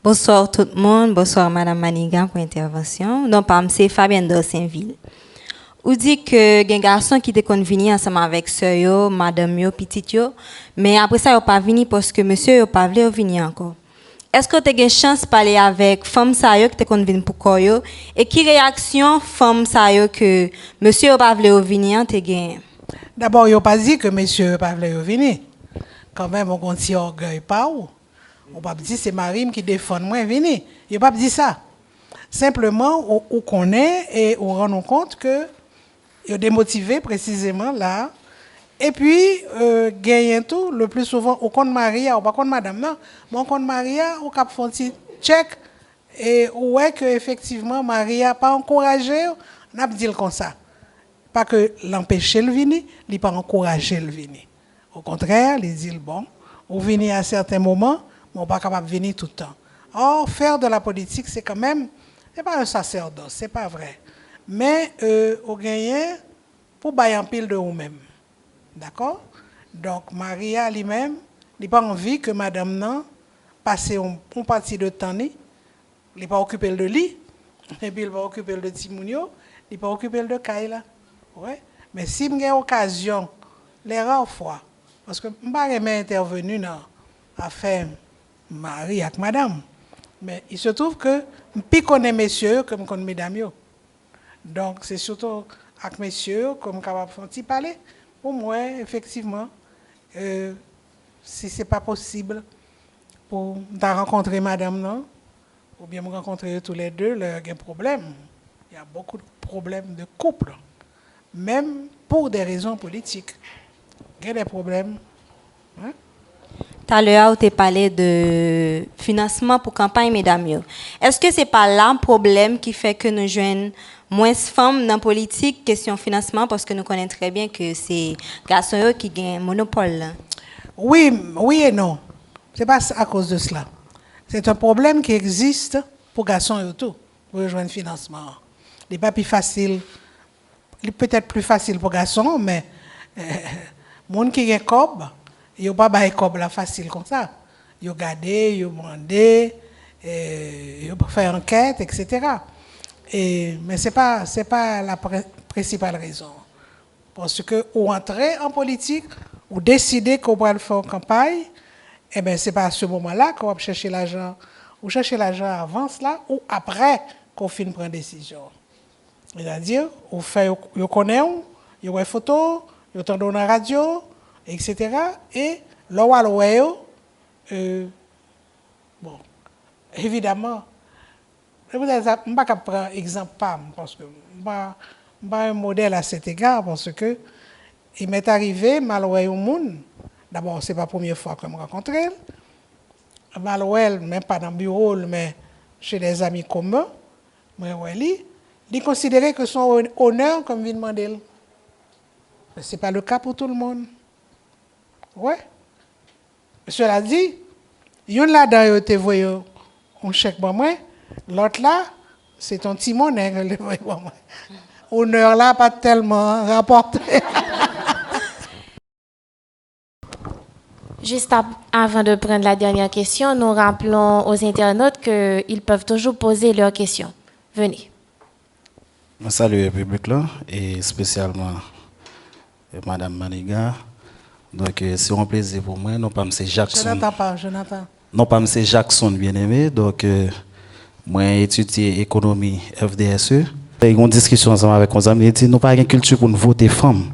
Bonsoir tout le monde, bonsoir Madame Maniga pour l'intervention. Donc, c'est Fabienne de Saint-Ville. Vous dites que les garçons qui étaient venus ensemble avec sœur, madame yo, petite yo, mais après ça, ils n'ont pas venu parce que monsieur n'a pas voulu venir encore. Est-ce que tu as une chance de parler avec femme sa yo qui était venue pour quoi yo et qui réaction femme sa yo que monsieur n'a pas voulu venir te gagne? D'abord, il n'a pas dit que monsieur n'a pas voulu venir. Quand même, on compte orgueil pas où. On pas dire c'est Marim qui défend moi venir. Il n'a pas dit ça. Simplement, on connaît et on rend compte que il est démotivé précisément là. Et puis, gagne tout, le plus souvent, au compte Maria, ou pas compte madame, non. Mais au compte Maria, au cap font check. Et ouais que effectivement, Maria pas encouragé, on a dit comme ça. Pas que l'empêcher de venir, il n'a pas encouragé de venir. Au contraire, il dit bon, on vient à certains moments, mais on n'est pas capable de venir tout le temps. Or, faire de la politique, c'est quand même, c'est pas un sacerdoce, c'est pas vrai. Mais au gagnant, pour bailler en pile de vous-même. D'accord? Donc, Maria lui-même, il n'a pas envie que madame nan passe une partie de temps, il n'est pas occupé de lit, et puis il va occuper de Timounio, il n'est pas occupé de Kaila. Ouais. Mais si j'ai occasion, les rares fois, parce que je ne vais pas intervenu dans l'affaire Marie avec madame, mais il se trouve que je connais messieurs comme je connais mesdames. Donc, c'est surtout avec messieurs comme capable de parler. Pour moi, effectivement, si ce n'est pas possible pour rencontrer madame, non, ou bien me rencontrer tous les deux, il y a un problème. Il y a beaucoup de problèmes de couple, même pour des raisons politiques. Il y a des problèmes. Hein? Tout à l'heure, tu as parlé de financement pour campagne, mesdames. Est-ce que ce n'est pas là le problème qui fait que nous joignons moins de femmes dans la politique, question financement, parce que nous connaissons très bien que c'est les garçons qui gagnent le monopole? Oui et non. Ce n'est pas à cause de cela. C'est un problème qui existe pour les garçons et tout, pour rejoindre le financement. Il n'est pas plus facile, peut-être plus facile pour les garçons, mais les gens qui ont cob, ils n'ont pas de cob facile comme ça. Ils ont gardé, ils ont demandé, ils ont fait enquête, etc. Mais ce n'est pas la principale raison. Parce que ou entrer en politique, ou décider qu'on va faire une campagne, eh bien, ce n'est pas à ce moment-là qu'on va chercher l'argent. Ou chercher l'argent avant cela, ou après qu'on finisse prendre une décision. C'est-à-dire, on connaît, on voit des photos, on entend dans la radio, etc. Et là, bon, évidemment, je ne vais pas prendre exemple PAM, parce que je ne suis pas un modèle à cet égard, parce que il m'est arrivé, malheureusement, au monde, d'abord, ce n'est pas la première fois que je me rencontre, malheureusement, même pas dans le bureau, mais chez des amis communs, il considérait que son honneur comme vient demander. Ce n'est pas le cas pour tout le monde. Oui. Cela dit, il y en a là-dedans qui voyé un chèque pour moi, l'autre là, c'est ton petit monnaie que le voyé pour moi. Honneur là, pas tellement rapporté. Juste avant de prendre la dernière question, nous rappelons aux internautes qu'ils peuvent toujours poser leurs questions. Venez. Je salue le public là, et spécialement Madame Maniga. Donc, c'est un plaisir pour moi. Non pas M. Jackson. Je n'entends pas, je n'entends. Non pas M. Jackson, bien aimé. Donc, moi, j'ai étudié économie FDSE. J'ai eu une discussion ensemble avec nos amis. Ils disent, nous n'avons pas une culture pour nous voter femmes.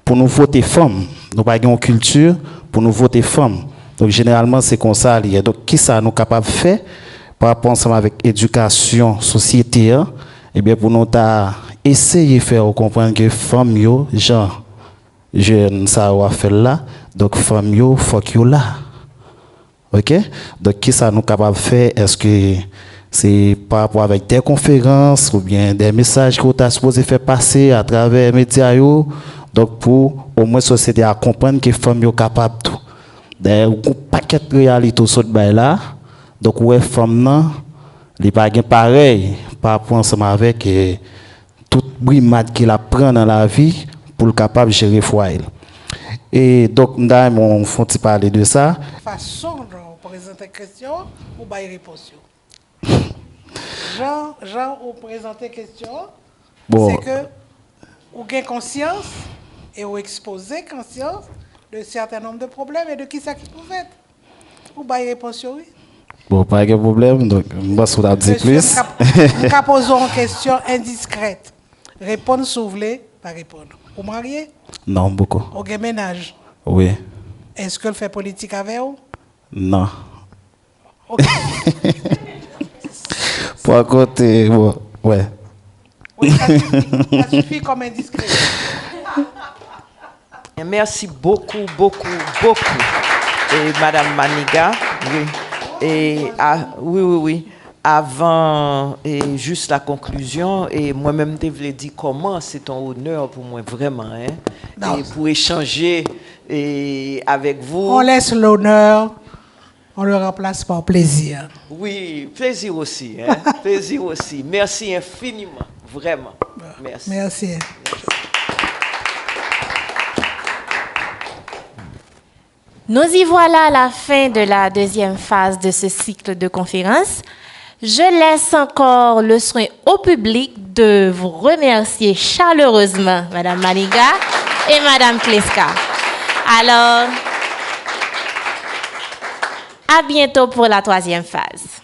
Pour nous voter femmes. Nous n'avons pas une culture pour nous voter femmes. Donc, généralement, c'est comme ça. Donc, qui ça nous capable de faire par rapport ensemble avec éducation, société, eh bien, pour nous essayer de faire comprendre que femmes, genre, je ne sais pas faire là, Donc, femmes, il faut que là. OK? Donc, qui ça nous capable de faire? Est-ce que c'est par rapport avec des conférences ou bien des messages qu'on t'a supposé faire passer à travers les médias? Donc, pour au moins la société à comprendre que les femmes sont capables de tout. D'ailleurs, un paquet de réalités sur ce là. Donc, les femmes, les pas pareil par rapport ensemble avec toute brimade qu'il apprend dans la vie pour le capable de gérer le foyer. Et donc, on faut parler de ça. Façon de présenter question ou bailler réponse. Jean, ou présenter question, Bon. c'est que vous avez conscience et vous exposez conscience de certain nombre de problèmes et de qui ça qui pouvait être. Ou bailler réponse, oui. Bon, pas de problème, donc je vais dire plus. Nous posons une question indiscrète. Répondre si vous voulez, pas répondre. Vous mariez? Non, beaucoup. Vous avez ménage? Oui. Est-ce que le fait politique avec vous? Non. Ok. Pour côté, bon, ouais. Oui, ça suffit comme indiscret. Merci beaucoup. Et Madame Maniga, oui. Et oui. Avant et juste la conclusion, et moi-même je voulais dire comment c'est un honneur pour moi vraiment, hein, et pour échanger avec vous. On laisse l'honneur, on le remplace par plaisir. Oui, plaisir aussi, hein, plaisir aussi. Merci infiniment, vraiment. Merci. Merci. Nous y voilà à la fin de la deuxième phase de ce cycle de conférences. Je laisse encore le soin au public de vous remercier chaleureusement, Madame Maniga et Madame Kleska. Alors, à bientôt pour la troisième phase.